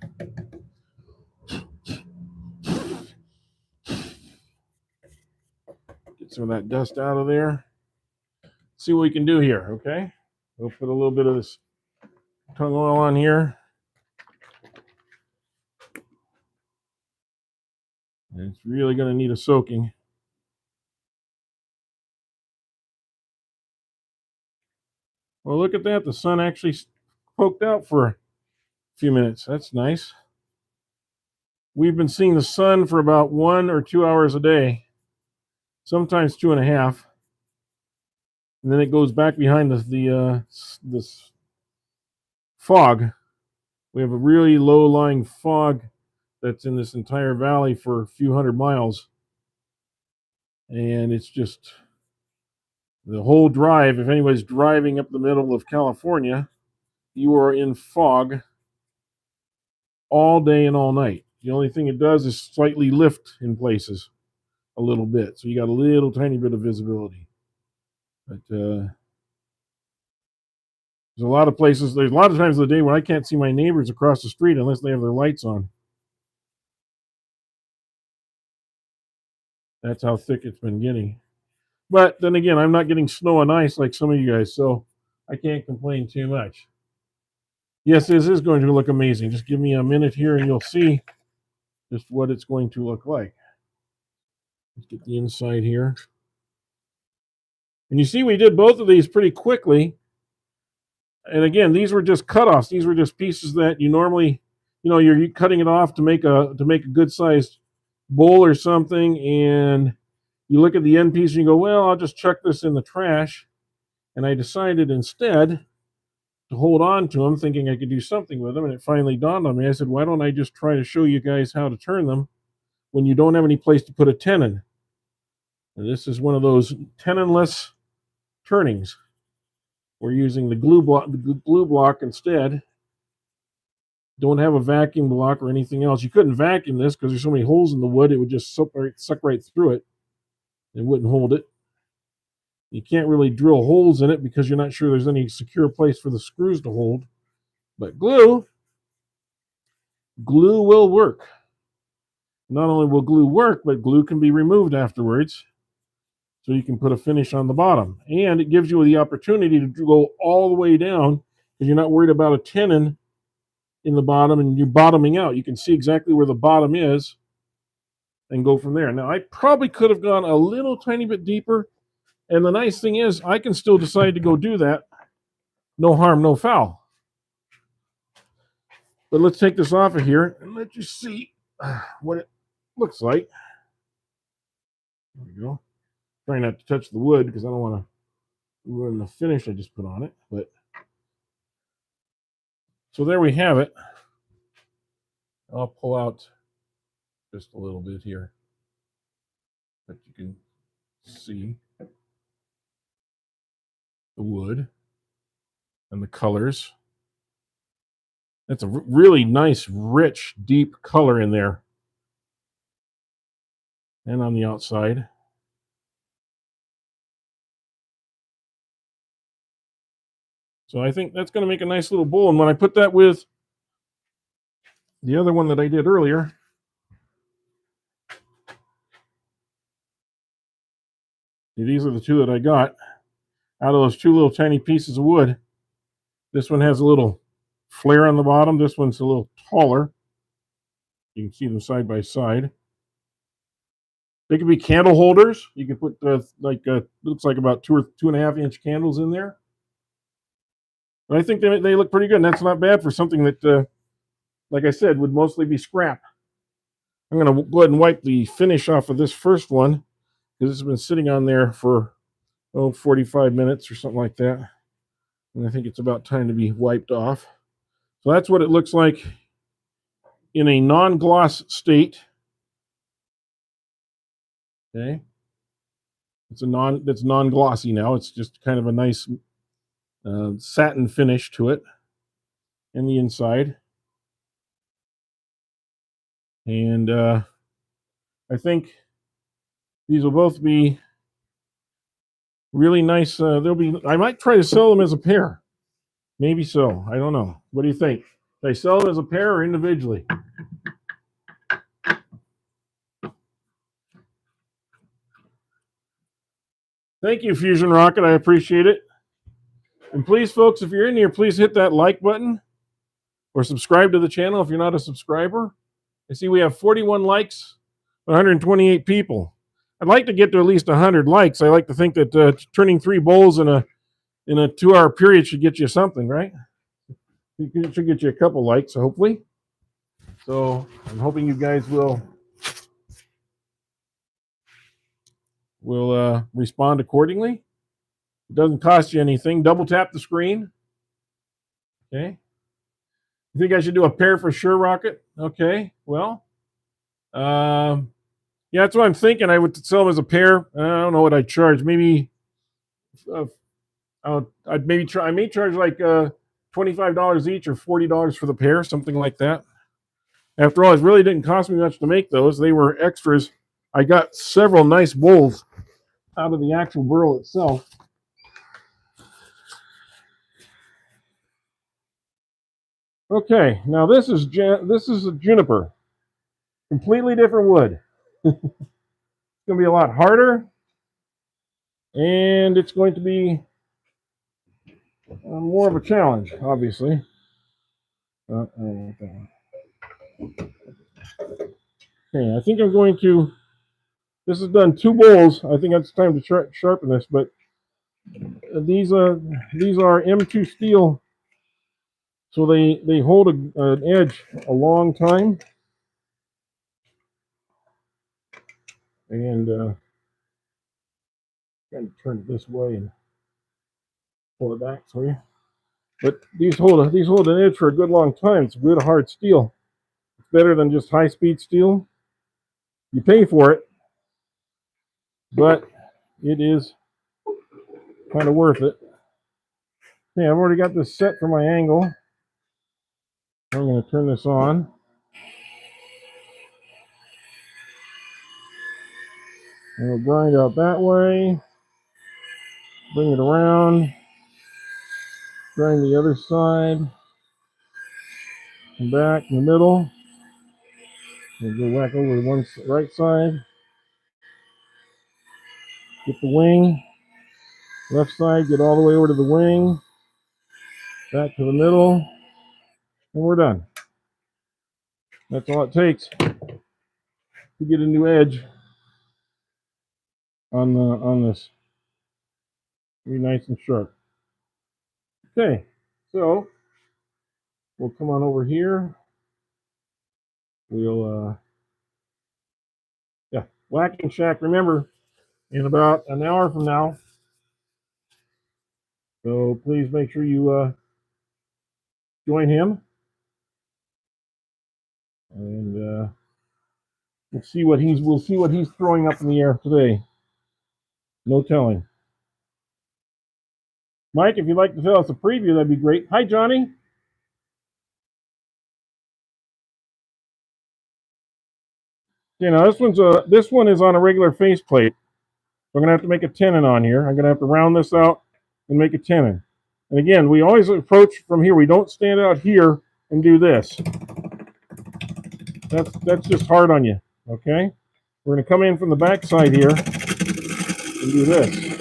get some of that dust out of there. See what we can do here, okay? We'll put a little bit of this tung oil on here. And it's really gonna need a soaking. Well, look at that. The sun actually poked out for a few minutes. That's nice. we've been seeing the sun for about 1 or 2 hours a day, sometimes 2.5, and then it goes back behind this fog. We have a really low-lying fog that's in this entire valley for a few hundred miles, and it's just the whole drive. If anybody's driving up the middle of California, you are in fog all day and all night. The only thing it does is slightly lift in places a little bit, so you got a little tiny bit of visibility. But there's a lot of places, there's a lot of times of the day when I can't see my neighbors across the street unless they have their lights on. That's how thick it's been getting. But then again, I'm not getting snow and ice like some of you guys, so I can't complain too much. Yes, this is going to look amazing. Just give me a minute here and you'll see just what it's going to look like. Let's get the inside here. And you see we did both of these pretty quickly. And again, these were just cutoffs. These were just pieces that you normally, you're cutting it off to make a good sized bowl or something, and you look at the end piece and you go, well, I'll just chuck this in the trash. And I decided instead to hold on to them, thinking I could do something with them. And it finally dawned on me. I said, why don't I just try to show you guys how to turn them when you don't have any place to put a tenon? And this is one of those tenonless turnings. We're using the glue block instead. Don't have a vacuum block or anything else. You couldn't vacuum this because there's so many holes in the wood, it would just suck right through it. It wouldn't hold it. You can't really drill holes in it because you're not sure there's any secure place for the screws to hold. But glue will work. Not only will glue work, but glue can be removed afterwards. So you can put a finish on the bottom. And it gives you the opportunity to go all the way down because you're not worried about a tenon in the bottom and you're bottoming out. You can see exactly where the bottom is and go from there. Now, I probably could have gone a little tiny bit deeper. And the nice thing is I can still decide to go do that. No harm, no foul. But let's take this off of here and let you see what it looks like. There we go. Trying not to touch the wood because I don't want to ruin the finish I just put on it. But so there we have it. I'll pull out just a little bit here, but you can see the wood and the colors. That's a really nice, rich, deep color in there. And on the outside. So I think that's going to make a nice little bowl. And when I put that with the other one that I did earlier, these are the two that I got out of those two little tiny pieces of wood. This one has a little flare on the bottom. This one's a little taller. You can see them side by side. They could be candle holders. You can put looks like about 2 or 2.5 inch candles in there. But I think they look pretty good, and that's not bad for something that, like I said, would mostly be scrap. I'm going to go ahead and wipe the finish off of this first one because it's been sitting on there for 45 minutes or something like that. And I think it's about time to be wiped off. So that's what it looks like in a non-gloss state. Okay. That's non-glossy now. It's just kind of a nice satin finish to it and the inside. And I think these will both be really nice. I might try to sell them as a pair. Maybe so. I don't know. What do you think? Should I sell them as a pair or individually? Thank you, Fusion Rocket. I appreciate it. And please, folks, if you're in here, please hit that like button or subscribe to the channel if you're not a subscriber. I see we have 41 likes, 128 people. I'd like to get to at least 100 likes. I like to think that turning 3 bowls in a 2-hour period should get you something, right? It should get you a couple likes, hopefully. So I'm hoping you guys will respond accordingly. It doesn't cost you anything. Double tap the screen. Okay. You think I should do a pair for sure, Rocket? Okay. Well, yeah, that's what I'm thinking. I would sell them as a pair. I don't know what I'd charge. Maybe I'd maybe try. I may charge like $25 each or $40 for the pair, something like that. After all, it really didn't cost me much to make those. They were extras. I got several nice bowls out of the actual Burl itself. Okay, now this is a Juniper, completely different wood. It's going to be a lot harder, and it's going to be more of a challenge, obviously. Okay, I think I'm going to. This has done 2 bowls. I think it's time to sharpen this, but these are M2 steel, so they hold an edge a long time. And I'm going to turn it this way and pull it back for you. But these hold an edge for a good long time. It's good hard steel. It's better than just high speed steel. You pay for it, but it is kind of worth it. Okay, I've already got this set for my angle. I'm going to turn this on. And we'll grind out that way. Bring it around. Grind the other side. Come back in the middle. We'll go back over to one right side. Get the wing. Left side, get all the way over to the wing. Back to the middle. And we're done. That's all it takes to get a new edge on this. Be nice and sharp. Okay, so we'll come on over here. We'll Whacking Shack. Remember, in about an hour from now. So please make sure you join him, and we'll see what he's throwing up in the air today. No telling. Mike, if you'd like to tell us a preview, that'd be great. Hi, Johnny. You know, this one is on a regular faceplate. We're gonna have to make a tenon on here. I'm gonna have to round this out and make a tenon. And again, we always approach from here. We don't stand out here and do this. That's just hard on you. Okay? We're gonna come in from the back side here and do this.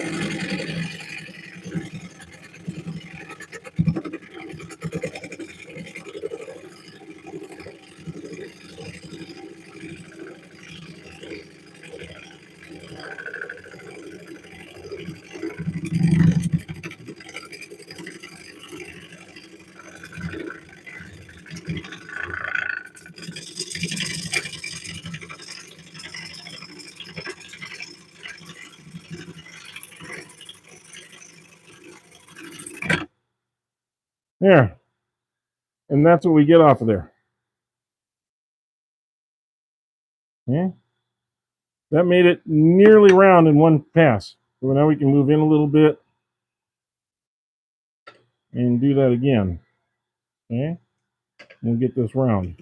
There. And that's what we get off of there. Okay? That made it nearly round in one pass. So now we can move in a little bit and do that again. Okay? We'll get this round.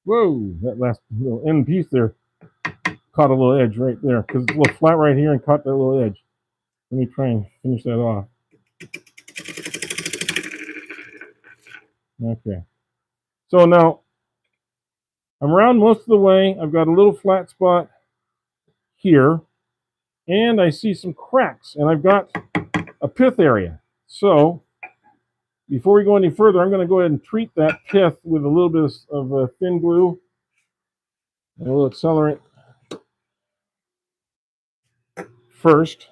Whoa, that last little end piece there caught a little edge right there because it's a little flat right here and caught that little edge. Let me try and finish that off. Okay. So now I'm around most of the way. I've got a little flat spot here, and I see some cracks, and I've got a pith area. So before we go any further, I'm going to go ahead and treat that pith with a little bit of thin glue and a little accelerant first.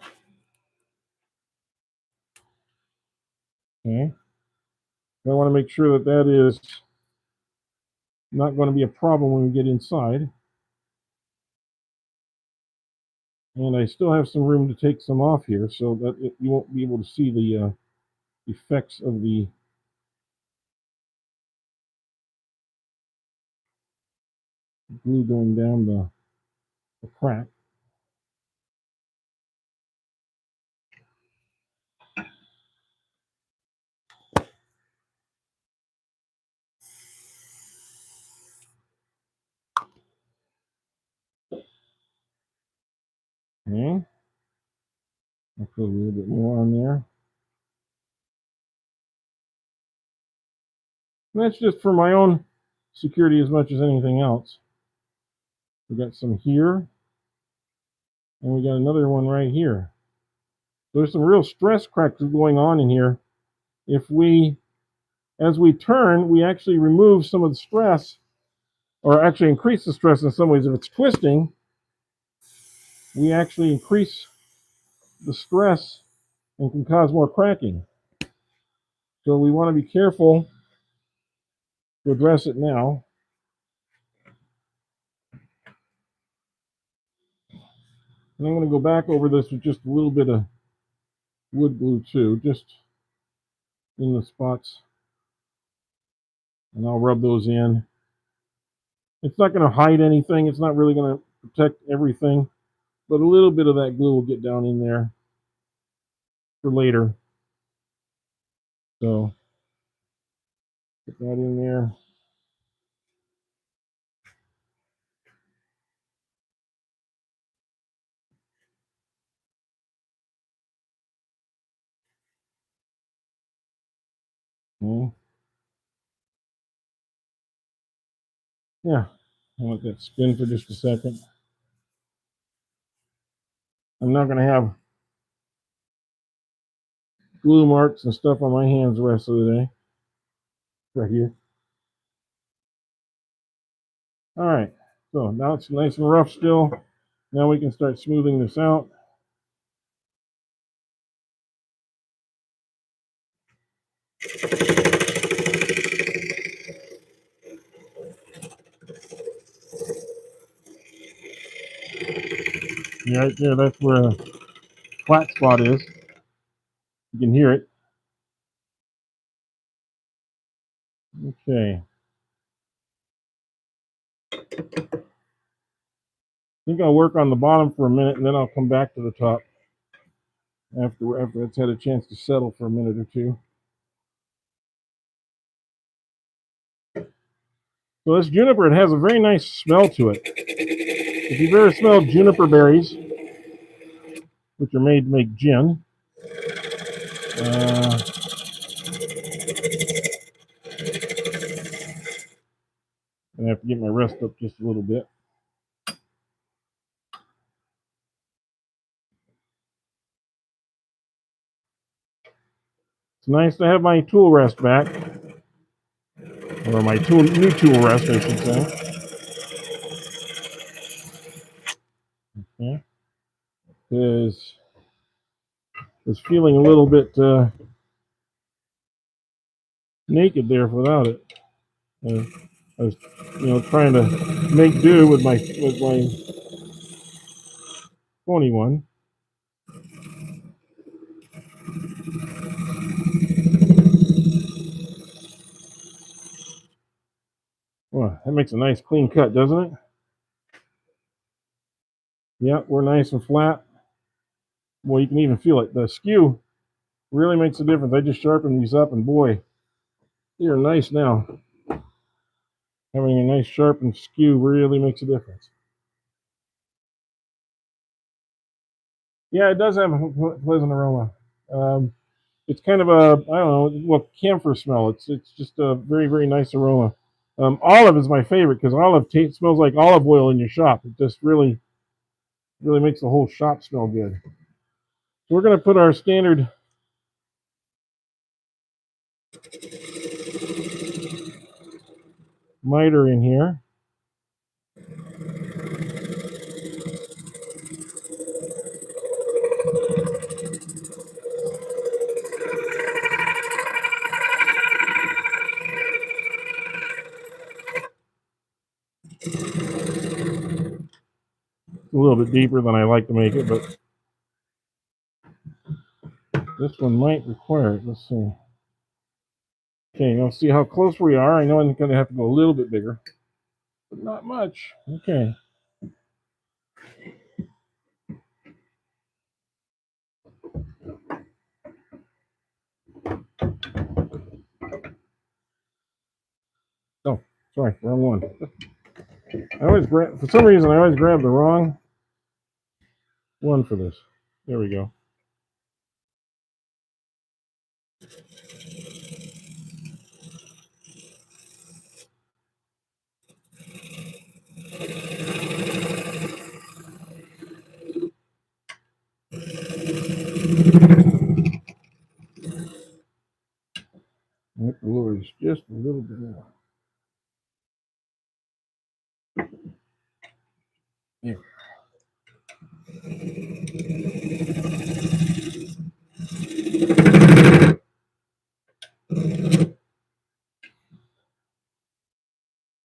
Okay. I want to make sure that that is not going to be a problem when we get inside. And I still have some room to take some off here so that you won't be able to see the effects of the glue going down the crack. Okay. I'll put a little bit more on there. And that's just for my own security as much as anything else. We got some here, and we got another one right here. There's some real stress cracks going on in here. If we, as we turn, we actually remove some of the stress, or actually increase the stress in some ways. If it's twisting, we actually increase the stress and can cause more cracking. So we want to be careful to address it now. And I'm going to go back over this with just a little bit of wood glue too, just in the spots. And I'll rub those in. It's not going to hide anything. It's not really going to protect everything. But a little bit of that glue will get down in there for later. So put that in there. Okay. Yeah, I'll let that spin for just a second. I'm not going to have glue marks and stuff on my hands the rest of the day. Right here. All right, so now it's nice and rough still. Now we can start smoothing this out. Yeah, right there, that's where a flat spot is. You can hear it. Okay. I think I'll work on the bottom for a minute and then I'll come back to the top after it's had a chance to settle for a minute or two. So this juniper, it has a very nice smell to it. If you've ever smelled juniper berries, which are made to make gin, I have to get my rest up just a little bit. It's nice to have my tool rest back, or my new tool rest, I should say. Okay, because I was feeling a little bit naked there without it. I was, trying to make do with my phony one. Well, that makes a nice clean cut, doesn't it? Yeah, we're nice and flat. Well, you can even feel it. The skew really makes a difference. I just sharpened these up, and boy, they are nice now. Having a nice sharpened skew really makes a difference. Yeah, it does have a pleasant aroma. It's kind of a, I don't know, well, camphor smell. It's just a very, very nice aroma. Olive is my favorite because olive smells like olive oil in your shop. It just really, really makes the whole shop smell good. So we're going to put our standard miter in here. A little bit deeper than I like to make it, but this one might require it. Let's see. Okay, let's see how close we are. I know I'm going to have to go a little bit bigger, but not much. Okay. Oh, sorry, wrong one. For some reason, I always grab the wrong one for this. There we go. It lowers just a little bit more. Yeah.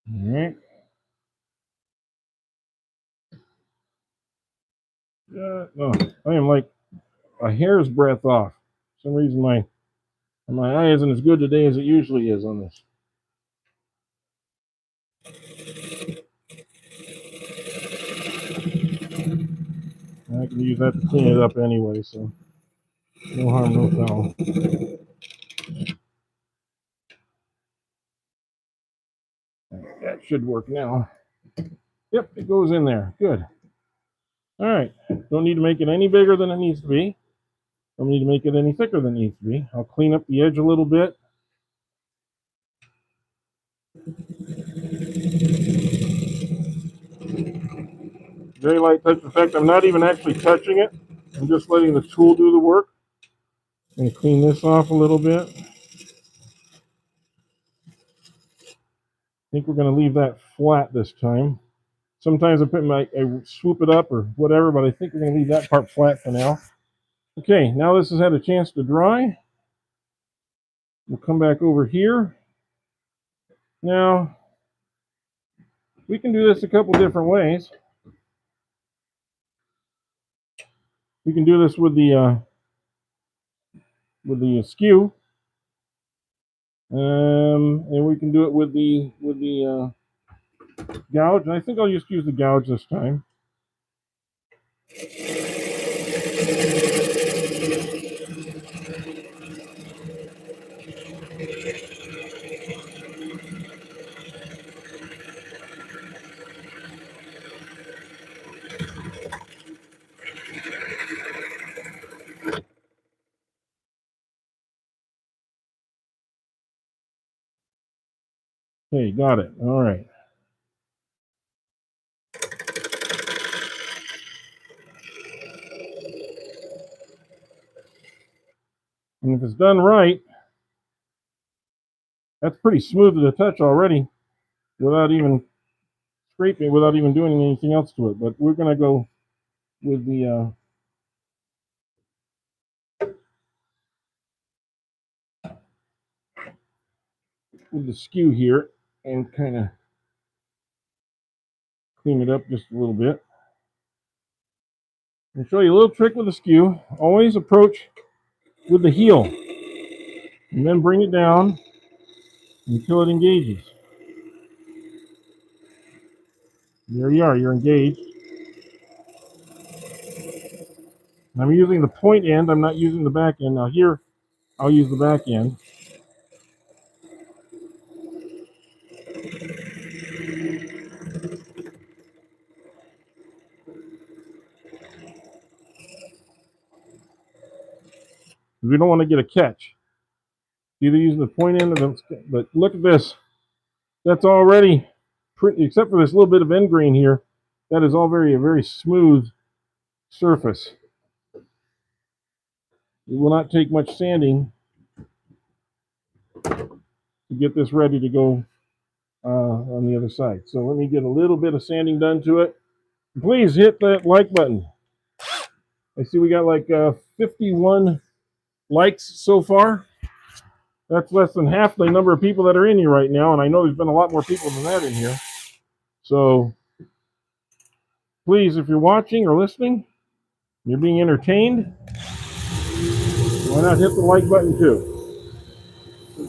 All right. No, I am like a hair's breadth off. For some reason, my eye isn't as good today as it usually is on this. I can use that to clean it up anyway, so no harm, no foul. That should work now. Yep, it goes in there. Good. All right. Don't need to make it any bigger than it needs to be. Don't need to make it any thicker than it needs to be. I'll clean up the edge a little bit. Very light touch. In fact, I'm not even actually touching it. I'm just letting the tool do the work. I'm going to clean this off a little bit. I think we're going to leave that flat this time. Sometimes I swoop it up or whatever, but I think we're going to leave that part flat for now. Okay, now this has had a chance to dry. We'll come back over here. Now, we can do this a couple different ways. We can do this with the skew, and we can do it with the gouge. And I think I'll just use the gouge this time. Okay, got it. All right. And if it's done right, that's pretty smooth to the touch already without even scraping, without even doing anything else to it. But we're going to go with the skew here and kind of clean it up just a little bit. I'll show you a little trick with the skew. Always approach with the heel and then bring it down until it engages. There you are, you're engaged. I'm using the point end, I'm not using the back end. Now here, I'll use the back end. We don't want to get a catch. Either using the point end or but look at this. That's already pretty, except for this little bit of end grain here, that is all a very smooth surface. It will not take much sanding to get this ready to go on the other side. So let me get a little bit of sanding done to it. Please hit that like button. I see we got like 51 likes so far. That's less than half the number of people that are in here right now, and I know there's been a lot more people than that in here. So please, if you're watching or listening, you're being entertained, why not hit the like button too?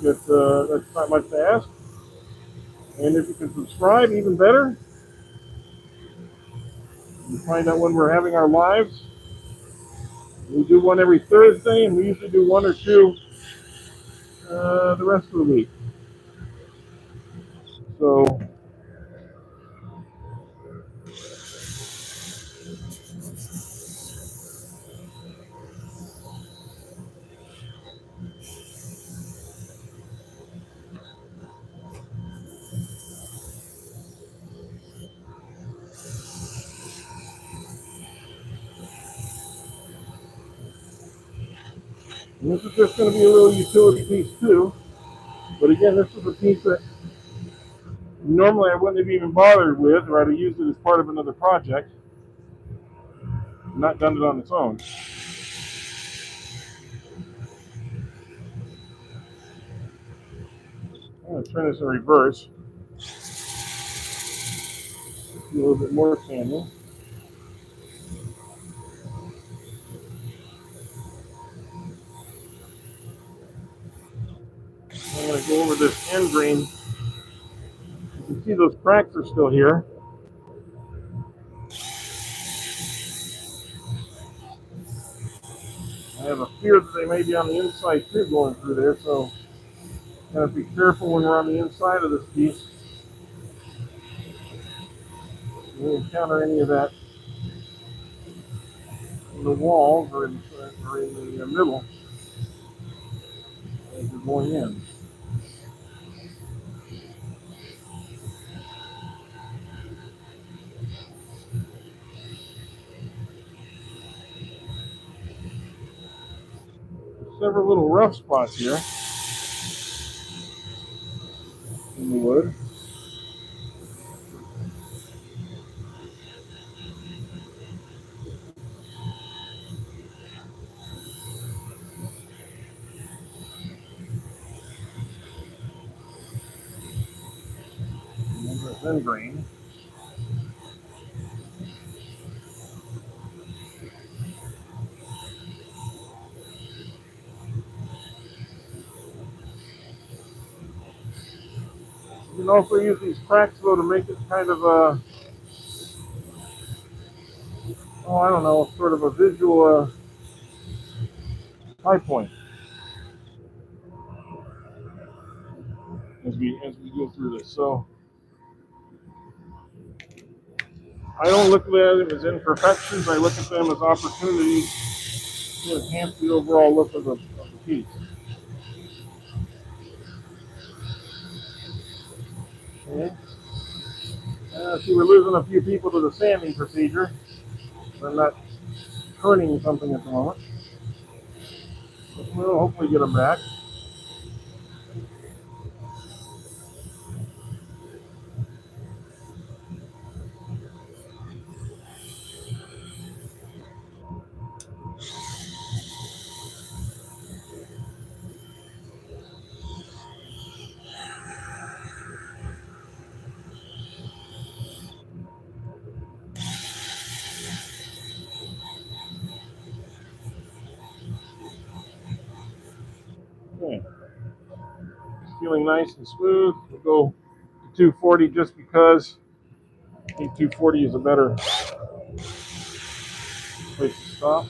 That's not much to ask. And if you can subscribe, even better. You find out when we're having our lives. We do one every Thursday, and we usually do one or two the rest of the week. So and this is just going to be a little utility piece too. But again, this is a piece that normally I wouldn't have even bothered with, or I'd have used it as part of another project, not done it on its own. I'm going to turn this in reverse. Do a little bit more sanding. I'm going to go over this end grain. You can see those cracks are still here. I have a fear that they may be on the inside too going through there, so gotta be careful when we're on the inside of this piece. If we encounter any of that in the walls or in the middle as you're going in. Several little rough spots here in the wood. And there's end grain. You can also use these cracks though to make it kind of a, oh, I don't know, sort of a visual high point as we go through this. So I don't look at them as imperfections. I look at them as opportunities to enhance the overall look of the piece. Okay. See, we're losing a few people to the sanding procedure. I'm not turning something at the moment. But we'll hopefully get them back. Okay. It's feeling nice and smooth. We'll go to 240 just because I think 240 is a better place to stop.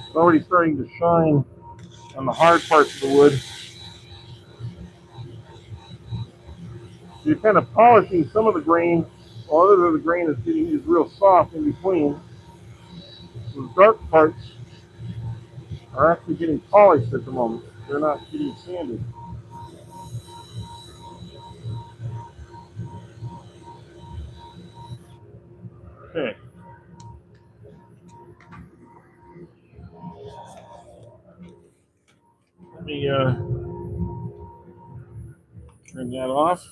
It's already starting to shine on the hard parts of the wood. So you're kind of polishing some of the grain, while other of the grain is real soft in between. So the dark parts are actually getting polished at the moment. They're not getting sanded. Okay. turn that off.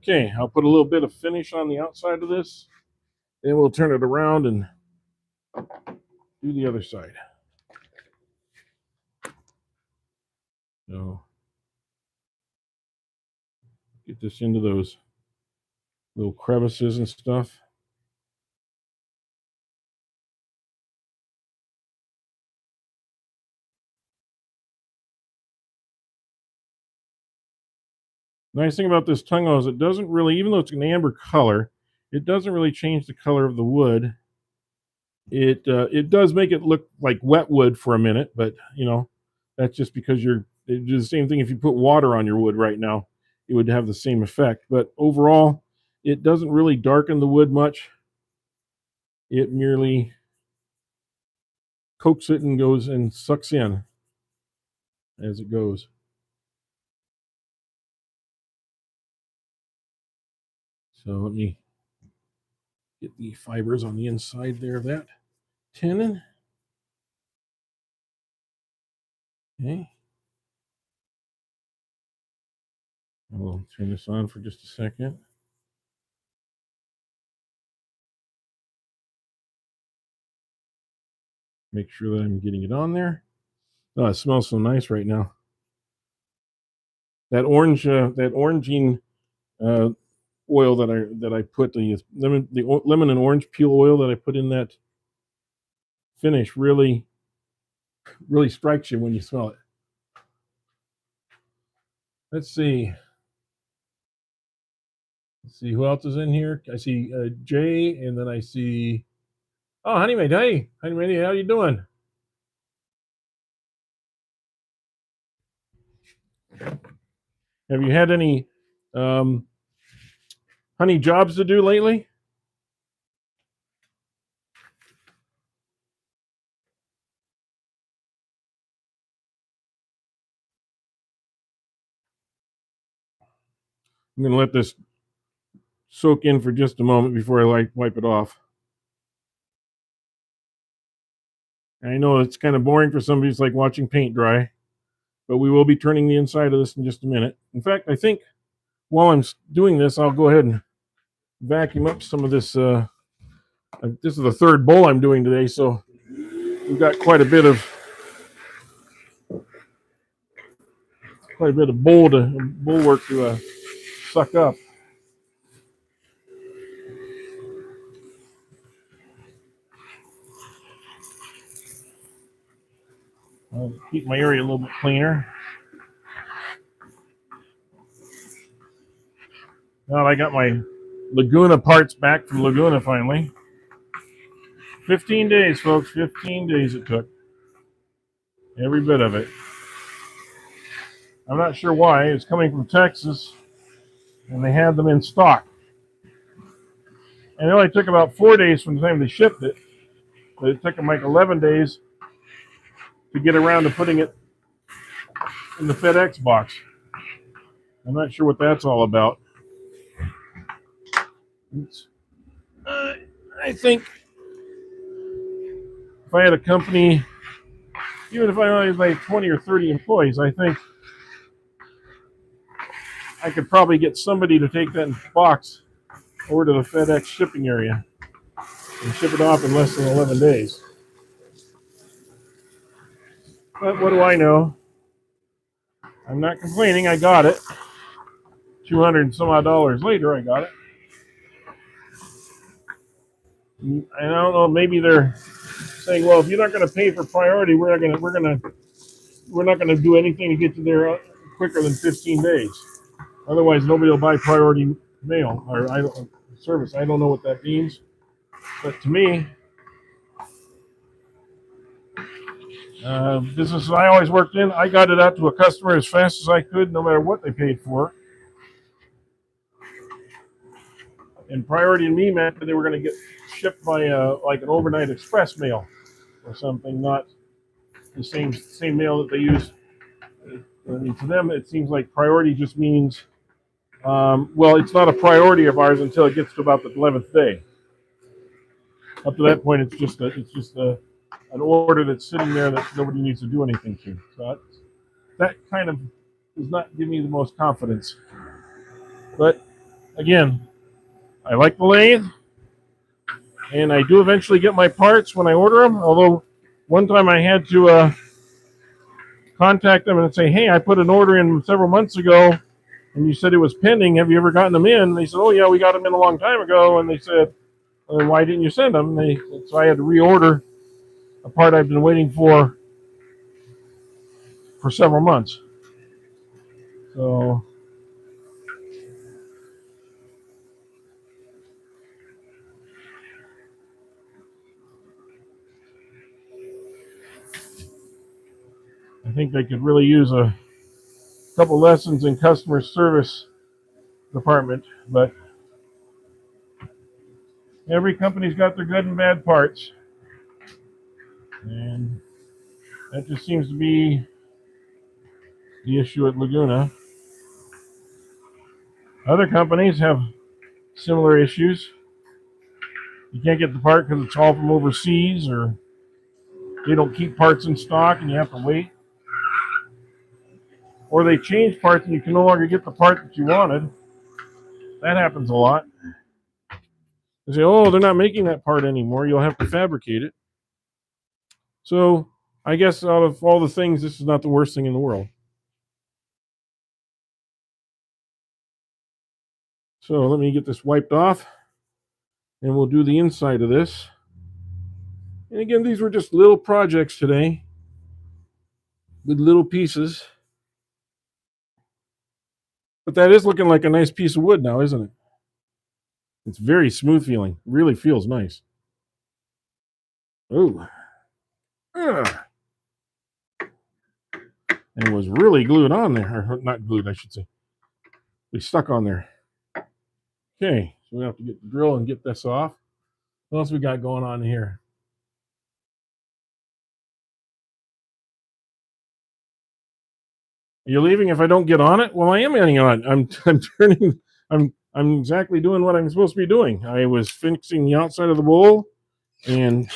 Okay, I'll put a little bit of finish on the outside of this. Then we'll turn it around and do the other side. So get this into those little crevices and stuff. Nice thing about this tongue hose, it doesn't really, even though it's an amber color, it doesn't really change the color of the wood. It does make it look like wet wood for a minute, but that's just because it does the same thing if you put water on your wood right now, it would have the same effect. But overall, it doesn't really darken the wood much. It merely coats it and goes and sucks in as it goes. So let me get the fibers on the inside there of that tenon. Okay. I'll turn this on for just a second. Make sure that I'm getting it on there. Oh, it smells so nice right now. That oranging oil that I put, the lemon and orange peel oil that I put in that finish really strikes you when you smell it. Let's see who else is in here. I see Jay, and then I see Honeymate. Hey, Honeymate, how you doing? Have you had any honey jobs to do lately? I'm going to let this soak in for just a moment before I wipe it off. I know it's kind of boring for somebody who's like watching paint dry, but we will be turning the inside of this in just a minute. In fact, I think while I'm doing this, I'll go ahead and vacuum up some of this. This is the third bowl I'm doing today, so we've got quite a bit of bowl work to suck up. I'll keep my area a little bit cleaner. Now I got my Laguna parts back from Laguna finally. 15 days, folks. 15 days it took. Every bit of it. I'm not sure why. It's coming from Texas, and they had them in stock. And it only took about 4 days from the time they shipped it, but it took them like 11 days to get around to putting it in the FedEx box. I'm not sure what that's all about. I think if I had a company, even if I only had like 20 or 30 employees, I think I could probably get somebody to take that box over to the FedEx shipping area and ship it off in less than 11 days. But what do I know? I'm not complaining. I got it. $200 and some odd later, I got it. I don't know. Maybe they're saying, "Well, if you're not going to pay for priority, we're not going to do anything to get you there quicker than 15 days. Otherwise, nobody will buy priority mail or service." I don't know what that means, but to me, businesses I always worked in, I got it out to a customer as fast as I could, no matter what they paid for. And priority to me meant that they were going to get shipped by like an overnight express mail or something, not the same mail that they use. I mean, to them, it seems like priority just means, well, it's not a priority of ours until it gets to about the 11th day. Up to that point, it's just an order that's sitting there that nobody needs to do anything to. So that kind of does not give me the most confidence. But again, I like the lathe, and I do eventually get my parts when I order them. Although one time I had to contact them and say, "Hey, I put an order in several months ago, and you said it was pending. Have you ever gotten them in?" And they said, "Oh yeah, we got them in a long time ago." And they said, "Why didn't you send them?" So I had to reorder a part I've been waiting for several months. So I think they could really use a couple lessons in customer service department. But every company's got their good and bad parts, and that just seems to be the issue at Laguna. Other companies have similar issues. You can't get the part because it's all from overseas, or they don't keep parts in stock and you have to wait. Or they change parts and you can no longer get the part that you wanted. That happens a lot. They say, "Oh, they're not making that part anymore. You'll have to fabricate it." So I guess out of all the things, this is not the worst thing in the world. So let me get this wiped off, and we'll do the inside of this. And again, these were just little projects today with little pieces. But that is looking like a nice piece of wood now, isn't it? It's very smooth feeling. Really feels nice. Oh. And it was really glued on there. Or not glued, I should say. They stuck on there. Okay, so we have to get the drill and get this off. What else we got going on here? Are you leaving if I don't get on it? Well, I am getting on it. I'm turning. I'm exactly doing what I'm supposed to be doing. I was fixing the outside of the bowl, and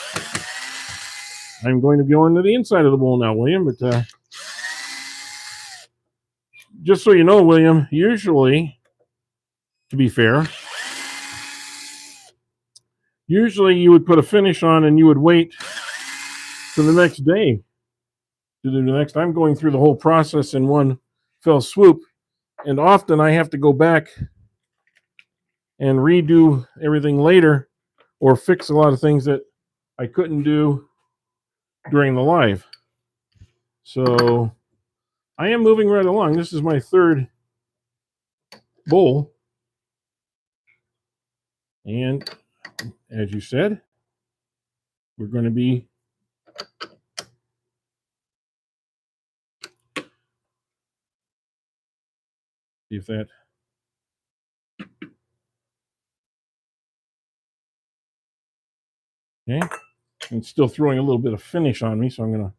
I'm going to go into the inside of the bowl now, William. But just so you know, William, usually, to be fair, usually you would put a finish on and you would wait to the next day to do the next. I'm going through the whole process in one fell swoop, and often I have to go back and redo everything later or fix a lot of things that I couldn't do during the live. So I am moving right along. This is my third bowl. And as you said, we're going to be see if that okay. It's still throwing a little bit of finish on me, so I'm going to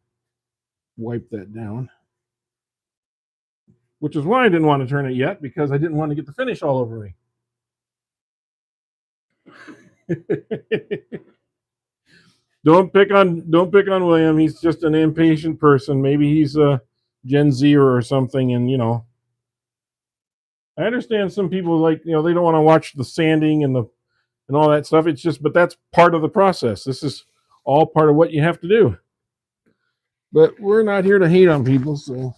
wipe that down. Which is why I didn't want to turn it yet, because I didn't want to get the finish all over me. Don't pick on William. He's just an impatient person. Maybe he's a Gen Z or something, and I understand some people like they don't want to watch the sanding and all that stuff. It's just, but that's part of the process. This is all part of what you have to do. But we're not here to hate on people, so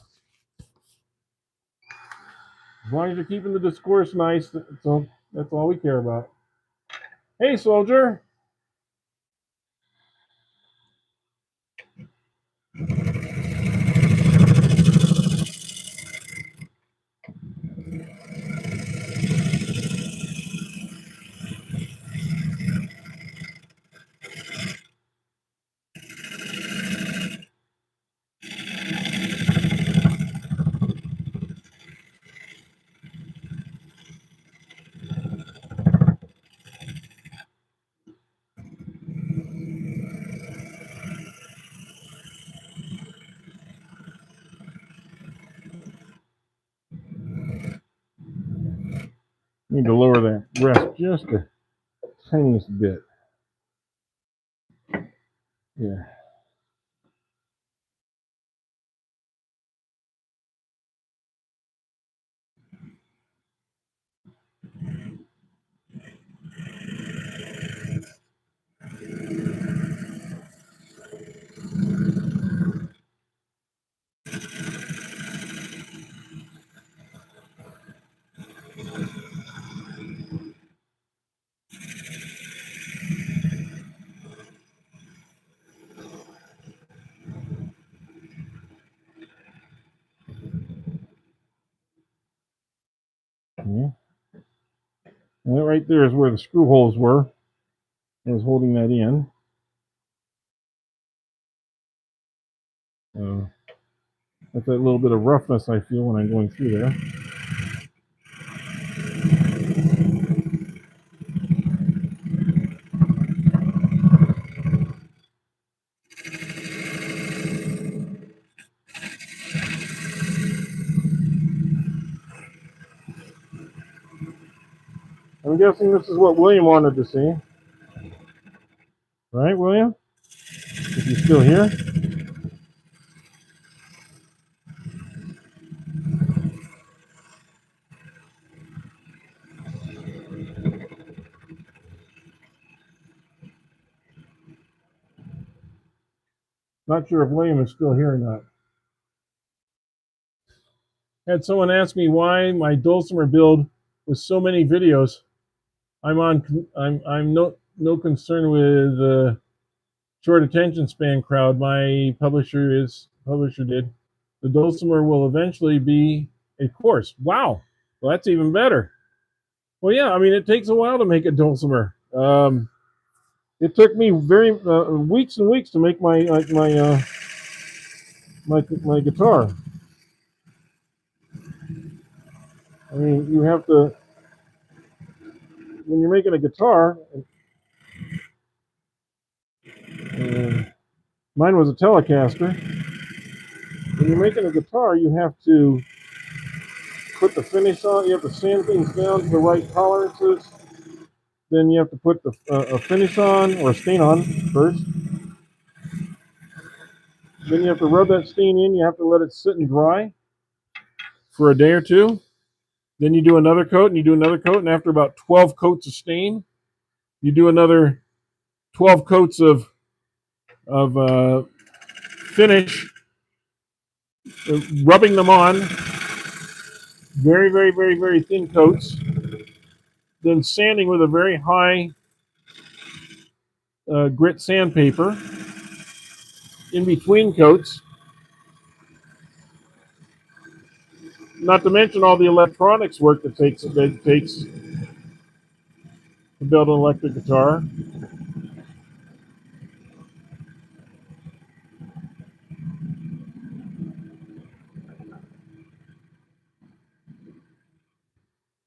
as long as you're keeping the discourse nice, that's all we care about. Hey, soldier. Need to lower that rest just the tiniest bit. Yeah. Yeah. And that right there is where the screw holes were. I was holding that in. That's that little bit of roughness I feel when I'm going through there. I'm guessing this is what William wanted to see. Right, William? If you're still here. Not sure if William is still here or not. Had someone ask me why my dulcimer build with so many videos. I'm no concern with short attention span crowd. My publisher did. The dulcimer will eventually be a course. Wow, well that's even better. Well, yeah, I mean it takes a while to make a dulcimer. It took me weeks and weeks to make my guitar. I mean, you have to when you're making a guitar. Mine was a Telecaster. When you're making a guitar, you have to put the finish on. You have to sand things down to the right tolerances. Then you have to put a finish on or a stain on first. Then you have to rub that stain in. You have to let it sit and dry for a day or two. Then you do another coat, and you do another coat, and after about 12 coats of stain, you do another 12 coats of finish, rubbing them on, very, very, very, very thin coats, then sanding with a very high grit sandpaper in between coats. Not to mention all the electronics work that takes to build an electric guitar.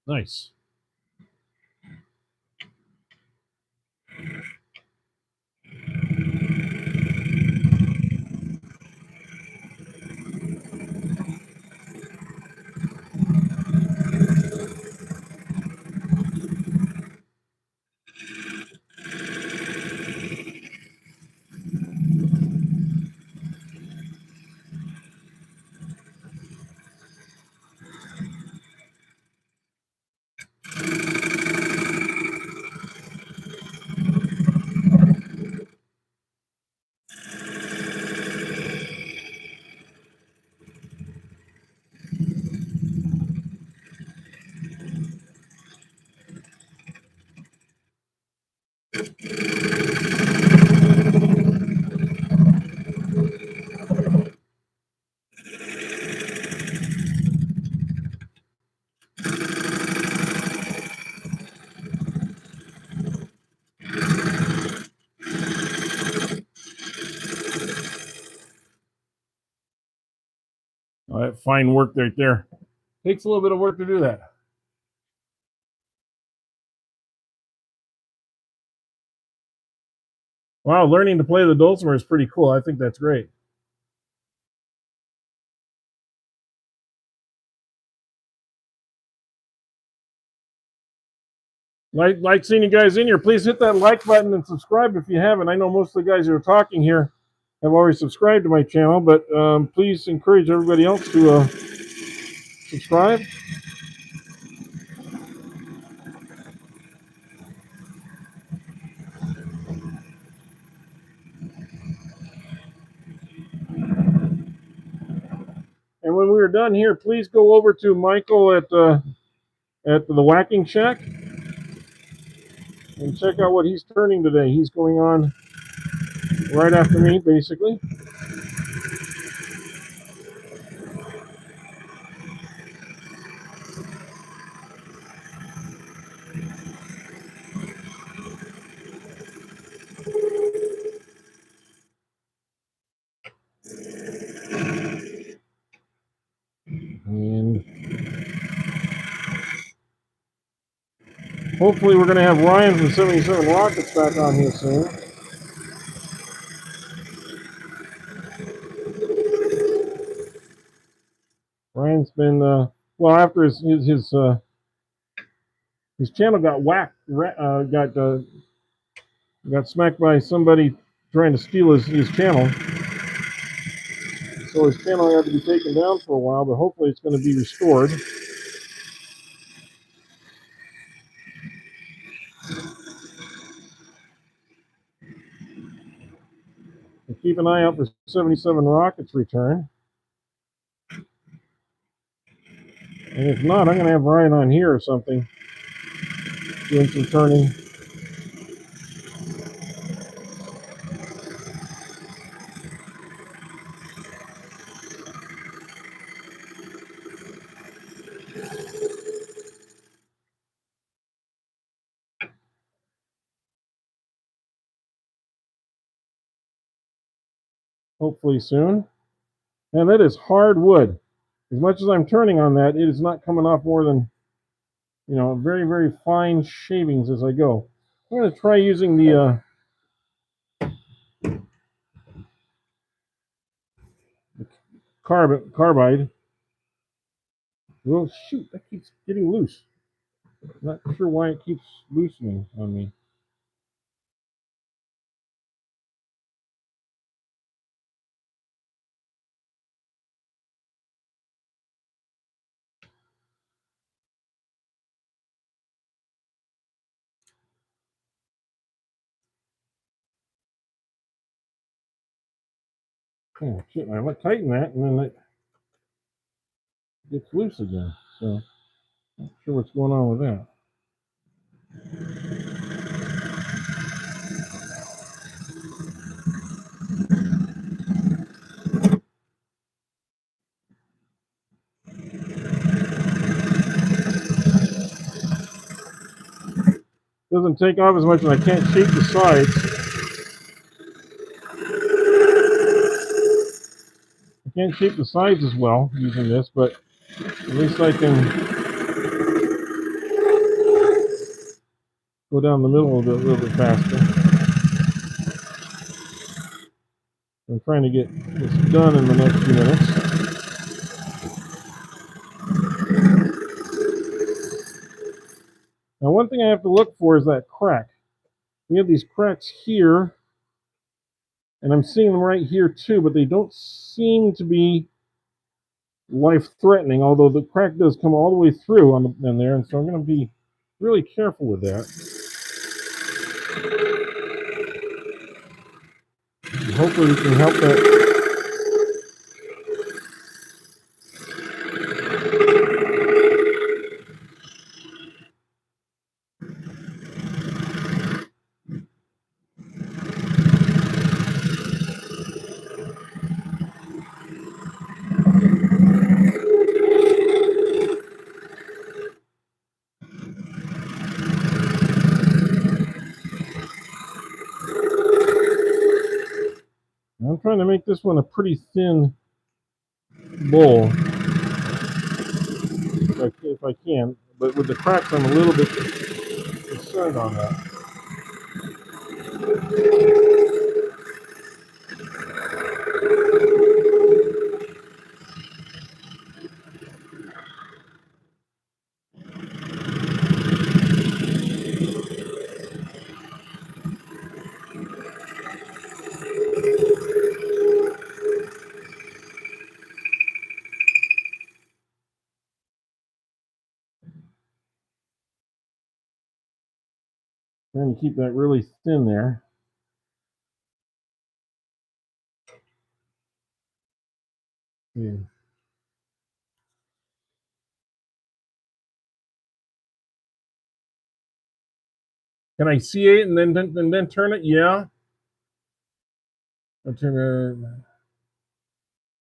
Nice. All that fine work right there. Takes a little bit of work to do that. Wow, learning to play the dulcimer is pretty cool. I think that's great. Like seeing you guys in here. Please hit that like button and subscribe if you haven't. I know most of the guys who are talking here have already subscribed to my channel, but please encourage everybody else to subscribe. And when we are done here, please go over to Michael at the Whacking Shack and check out what he's turning today. He's going on right after me, basically. Hopefully we're going to have Ryan from 77 Rockets back on here soon. Ryan's been, well, after his channel got whacked, got smacked by somebody trying to steal his channel. So his channel had to be taken down for a while, but hopefully it's going to be restored. And keep an eye out for 77 Rockets return. And if not, I'm going to have Ryan on here or something, doing some turning. Hopefully soon. And that is hard wood. As much as I'm turning on that, it is not coming off more than, very, very fine shavings as I go. I'm going to try using the carbide. Oh, shoot, that keeps getting loose. Not sure why it keeps loosening on me. Oh, shit, I tighten that, and then it gets loose again. So, not sure what's going on with that. Doesn't take off as much, and I can't shape the sides. I can't shape the sides as well using this, but at least I can go down the middle a little bit faster. I'm trying to get this done in the next few minutes. Now, one thing I have to look for is that crack. We have these cracks here, and I'm seeing them right here too, but they don't seem to be life-threatening, although the crack does come all the way through in there, and so I'm going to be really careful with that. And hopefully we can help that. I'm trying to make this one a pretty thin bowl, if I can, but with the cracks I'm a little bit concerned on that. Trying to keep that really thin there. Yeah. Can I see it and then turn it? Yeah. I'll turn a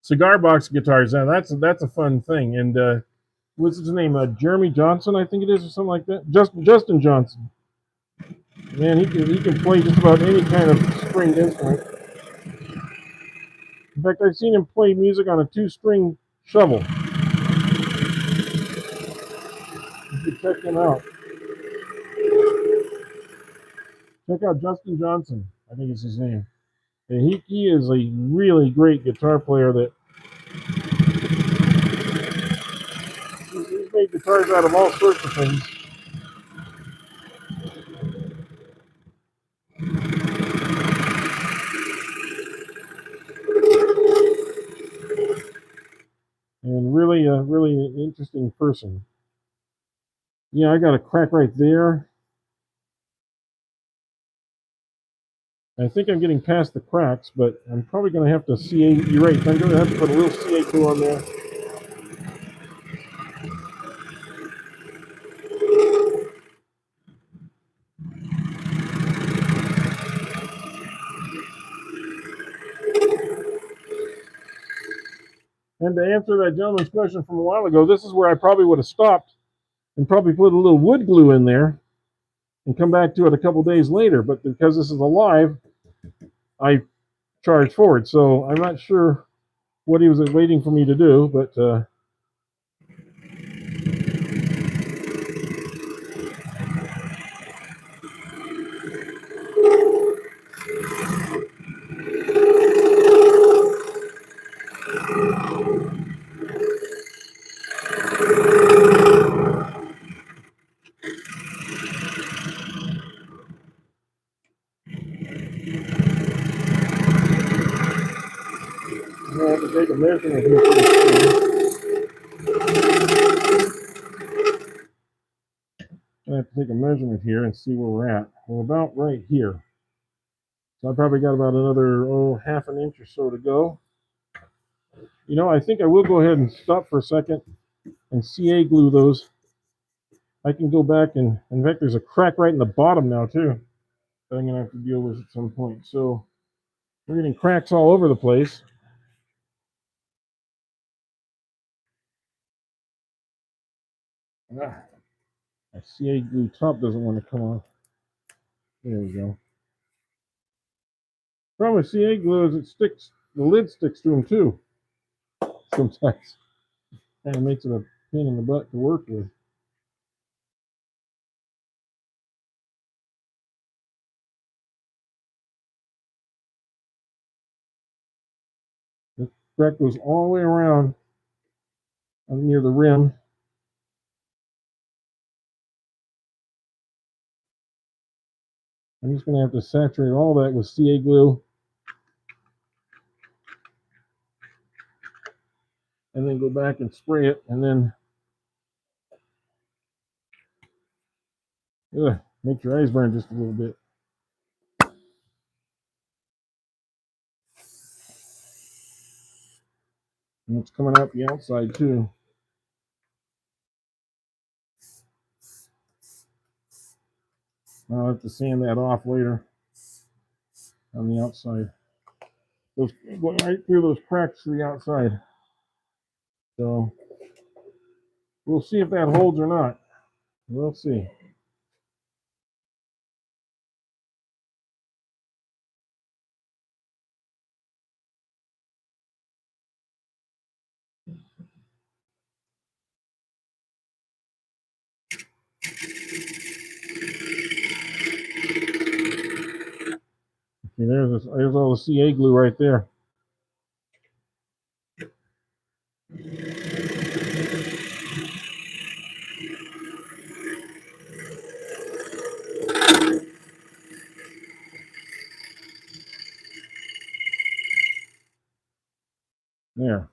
cigar box guitars. Now that's a fun thing. And what's his name? Jeremy Johnson, I think it is, or something like that. Justin Johnson. Man, he can play just about any kind of stringed instrument. In fact, I've seen him play music on a 2-string shovel. You should check him out. Check out Justin Johnson. I think is his name. And he is a really great guitar player that he's made guitars out of all sorts of things. And really, really an interesting person. Yeah, I got a crack right there. I think I'm getting past the cracks, but I'm probably going to have to CA. You're right. I'm going to have to put a little CA glue on there. And to answer that gentleman's question from a while ago, this is where I probably would have stopped and probably put a little wood glue in there and come back to it a couple days later. But because this is alive, I charged forward. So I'm not sure what he was waiting for me to do, but I'm going to have to take a measurement here pretty soon. I have to take a measurement here and see where we're at. We're about right here. So I probably got about another half an inch or so to go. You know, I think I will go ahead and stop for a second and CA glue those. I can go back and, in fact, there's a crack right in the bottom now too that I'm going to have to deal with at some point. So we're getting cracks all over the place. My CA glue top doesn't want to come off. There we go. Problem with CA glue is it sticks, the lid sticks to them too. Sometimes. Kind of makes it a pain in the butt to work with. This crack goes all the way around near the rim. I'm just going to have to saturate all that with CA glue and then go back and spray it and then make your eyes burn just a little bit. And it's coming out the outside too. I'll have to sand that off later on the outside. Those going right through those cracks to the outside. So we'll see if that holds or not. We'll see. Okay, there's all the CA glue right there. There.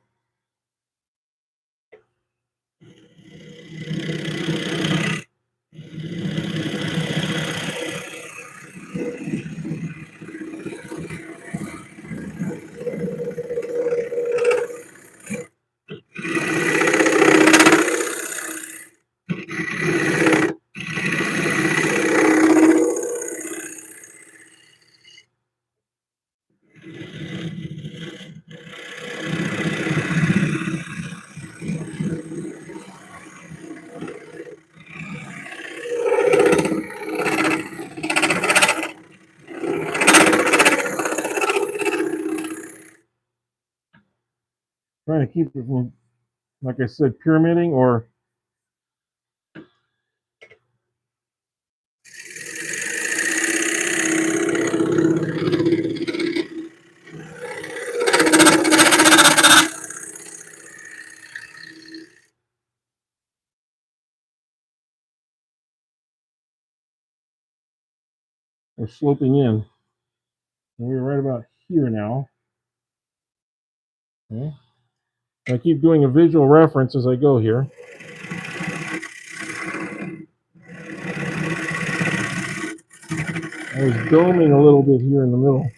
Trying to keep it from, like I said, pyramiding or We're sloping in. And we're right about here now. Okay. I keep doing a visual reference as I go here. I was doming a little bit here in the middle.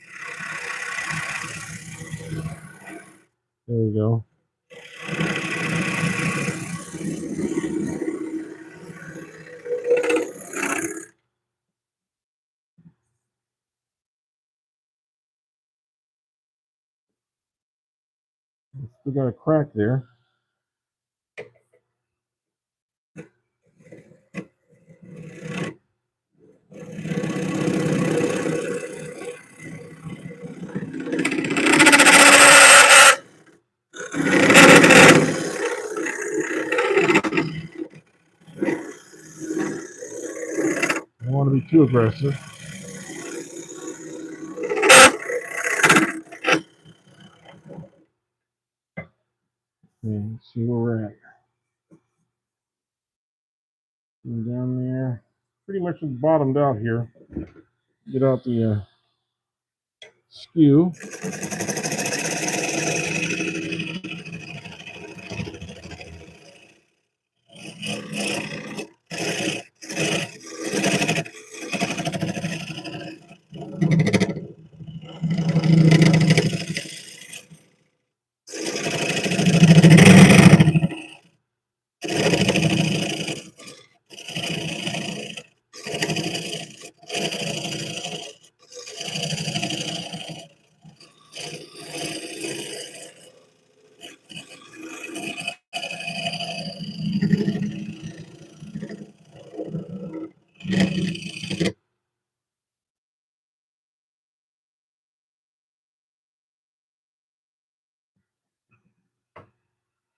There we go. We got a crack there. I don't want to be too aggressive. Okay, let's see where we're at. And down there. Pretty much bottomed out here. Get out the skew.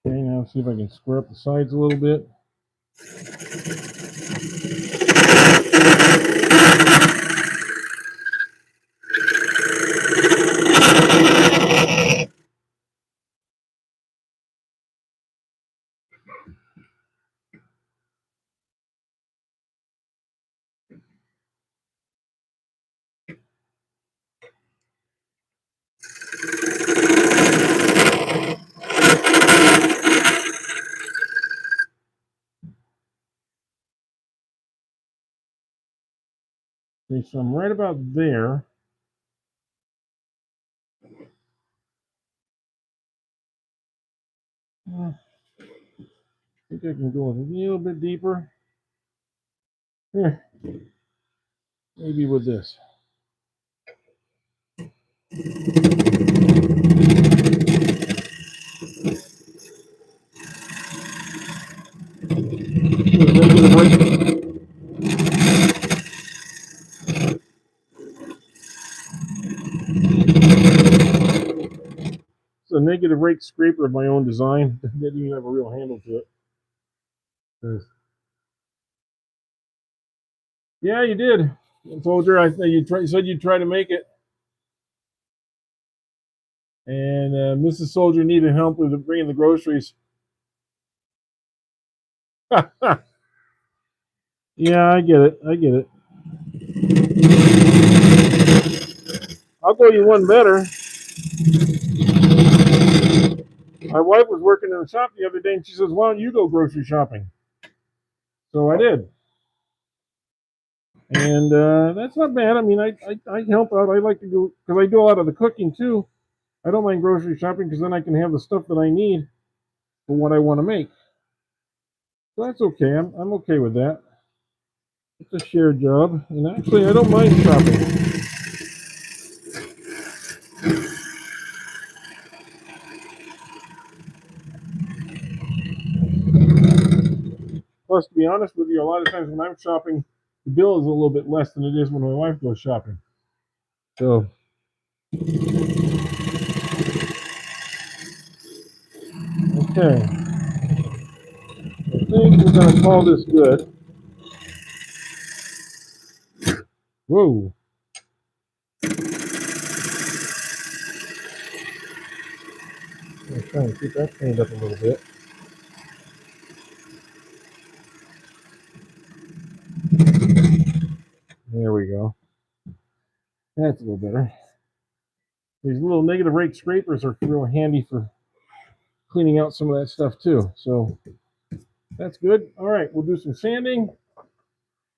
Okay, now see if I can square up the sides a little bit. Okay, so I'm right about there. I think I can go a little bit deeper. Yeah, maybe with this. It's a negative rake scraper of my own design. It didn't even have a real handle to it. Yeah, you did. I told her you said you'd try to make it. And Mrs. Soldier needed help with bringing the groceries. Yeah, I get it. I get it. I'll go you one better. My wife was working in the shop the other day, and she says, "Why don't you go grocery shopping?" So I did, and that's not bad. I mean, I help out. I like to go because I do a lot of the cooking too. I don't mind grocery shopping because then I can have the stuff that I need for what I want to make. So that's okay. I'm okay with that. It's a shared job, and actually, I don't mind shopping. Plus, to be honest with you, a lot of times when I'm shopping, the bill is a little bit less than it is when my wife goes shopping. So, okay. I think we're going to call this good. Whoa. I'm trying to keep that cleaned up a little bit. There we go. That's a little better. These little negative rate scrapers are real handy for cleaning out some of that stuff too. So that's good. All right, we'll do some sanding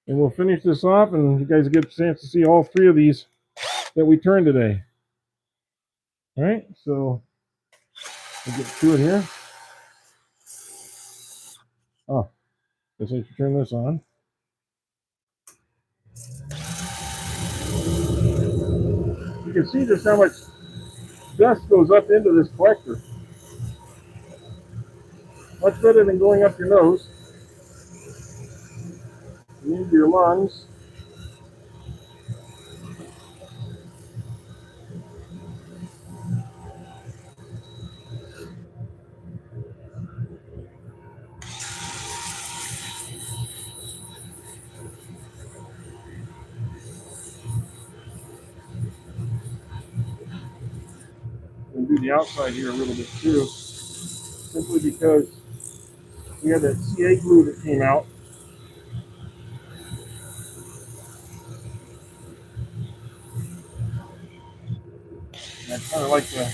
and we'll finish this off, and you guys get a chance to see all three of these that we turned today. All right, so we'll get to it here. Oh, guess I should turn this on. You can see just how much dust goes up into this collector. Much better than going up your nose and into your lungs. And do the outside here a little bit too, simply because we had that CA glue that came out. And I kind of like to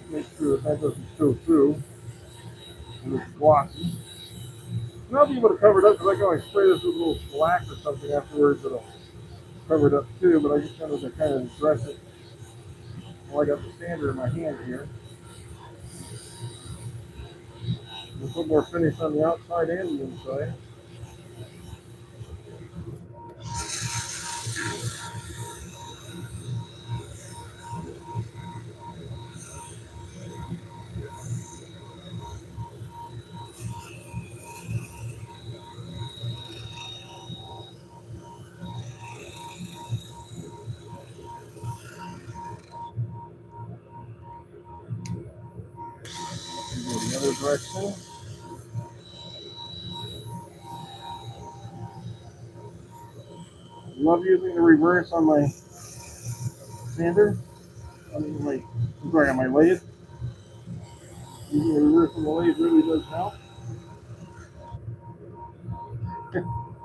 make sure that doesn't show through and it's glossy. And I'll be able to cover it up because I can always spray this with a little black or something afterwards that'll cover it up too, but I just wanted to kind of dress it while I got the sander in my hand here. We'll put more finish on the outside and the inside. And go the other direction. Love using the reverse on my sander. On my lathe. Using the reverse on the lathe really does help.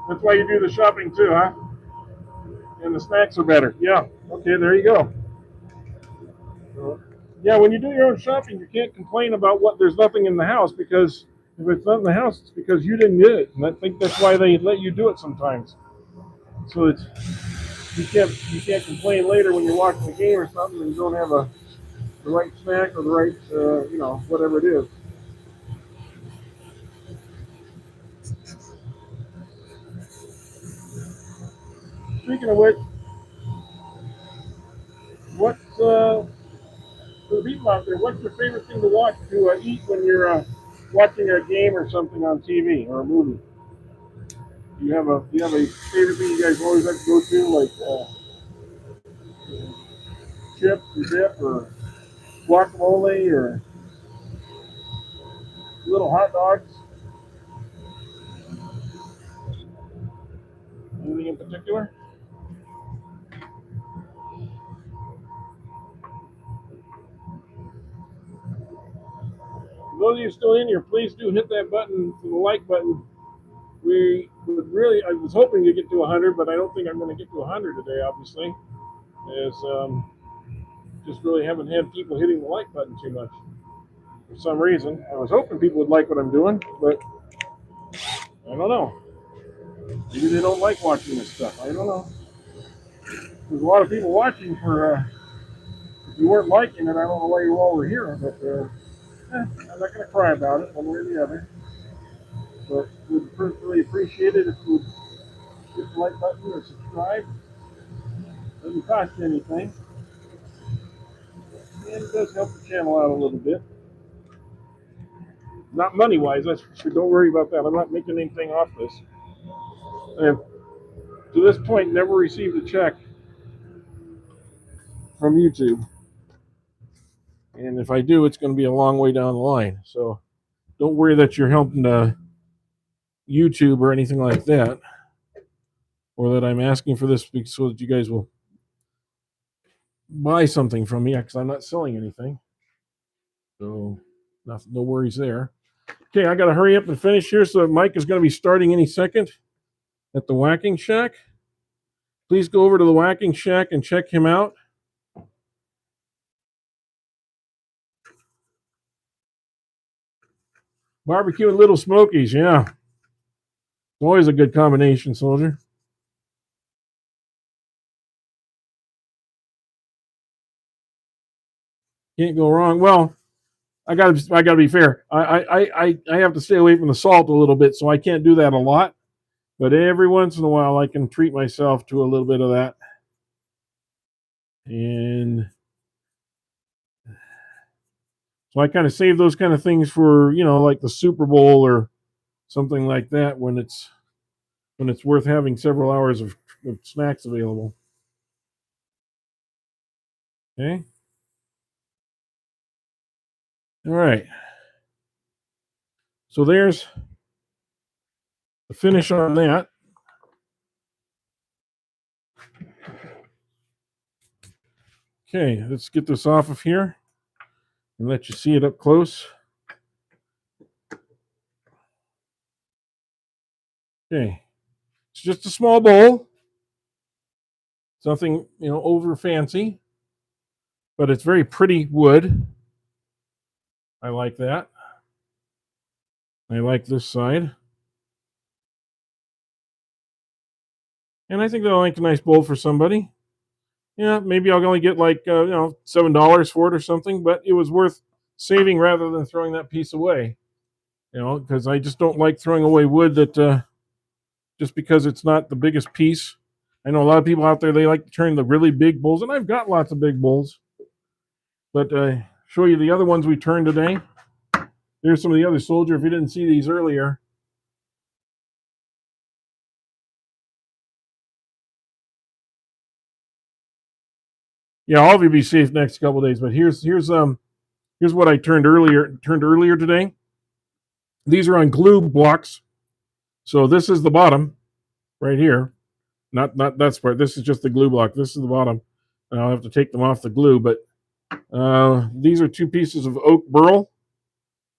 That's why you do the shopping too, huh? And the snacks are better. Yeah. Okay, there you go. So, yeah, when you do your own shopping, you can't complain about what there's nothing in the house, because if it's not in the house, it's because you didn't get it. And I think that's why they let you do it sometimes. So it's you can't complain later when you're watching the game or something and you don't have the right snack or the right whatever it is. Speaking of which, what's for the people out there? What's your favorite thing to watch to eat when you're watching a game or something on TV or a movie? Do you have a favorite thing you guys always like to go to, like chips or dip or guacamole or little hot dogs? Anything in particular? For those of you still in here, please do hit that button, the like button. We would really, I was hoping to get to 100, but I don't think I'm going to get to 100 today, obviously, as just really haven't had people hitting the like button too much for some reason. I was hoping people would like what I'm doing, but I don't know. Maybe they don't like watching this stuff. I don't know. There's a lot of people watching for, if you weren't liking it, I don't know why you all were here, but I'm not going to cry about it one way or the other. But would really appreciate it if you would hit the like button or subscribe. It doesn't cost you anything. And it does help the channel out a little bit. Not money wise, that's for sure. Don't worry about that. I'm not making anything off this. And to this point, never received a check from YouTube. And if I do, it's going to be a long way down the line. So don't worry that you're helping YouTube or anything like that, or that I'm asking for this so that you guys will buy something from me, because I'm not selling anything. So no worries there. Okay, I got to hurry up and finish here. So Mike is going to be starting any second at the whacking shack. please go over to the Whacking Shack and check him out. Barbecue and Little Smokies, yeah. Always a good combination, soldier. Can't go wrong. Well, I gotta be fair. I have to stay away from the salt a little bit, so I can't do that a lot. But every once in a while, I can treat myself to a little bit of that. And so I kind of save those kind of things for, like the Super Bowl or something like that when it's worth having several hours of snacks available. Okay. All right. So there's the finish on that. Okay, let's get this off of here and let you see it up close. Okay. It's just a small bowl. It's nothing, over fancy, but it's very pretty wood. I like that. I like this side. And I think that'll make a nice bowl for somebody. Yeah, maybe I'll only get like, $7 for it or something, but it was worth saving rather than throwing that piece away. Because I just don't like throwing away wood that just because it's not the biggest piece. I know a lot of people out there, they like to turn the really big bowls, and I've got lots of big bowls. But show you the other ones we turned today. Here's some of the other soldier, if you didn't see these earlier. Yeah, all of you be safe next couple of days. But here's what I turned earlier today. These are on glue blocks. So this is the bottom right here. Not that part. This is just the glue block. This is the bottom. And I'll have to take them off the glue. But these are 2 pieces of oak burl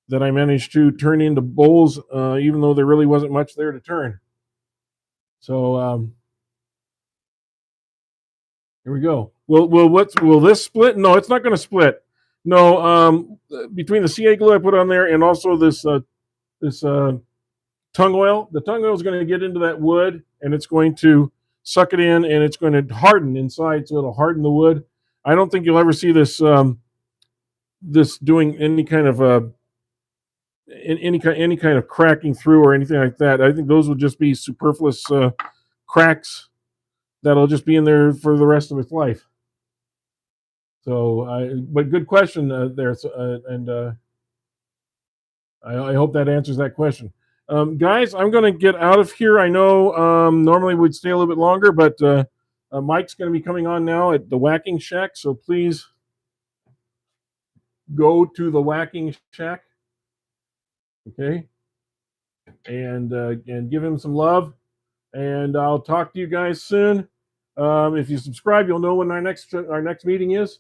that I managed to turn into bowls, even though there really wasn't much there to turn. So here we go. Will this split? No, it's not going to split. No, between the CA glue I put on there and also this tung oil, the tung oil is going to get into that wood and it's going to suck it in and it's going to harden inside, so it'll harden the wood. I don't think you'll ever see this this doing any kind of any kind of cracking through or anything like that. I think those will just be superfluous cracks that'll just be in there for the rest of its life. So, but good question there, and I hope that answers that question. Guys, I'm going to get out of here. I know normally we'd stay a little bit longer, but Mike's going to be coming on now at the Whacking Shack, so please go to the Whacking Shack, okay, and give him some love. And I'll talk to you guys soon. If you subscribe, you'll know when our next meeting is,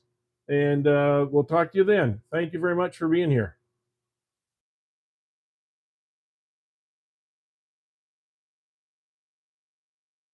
and we'll talk to you then. Thank you very much for being here.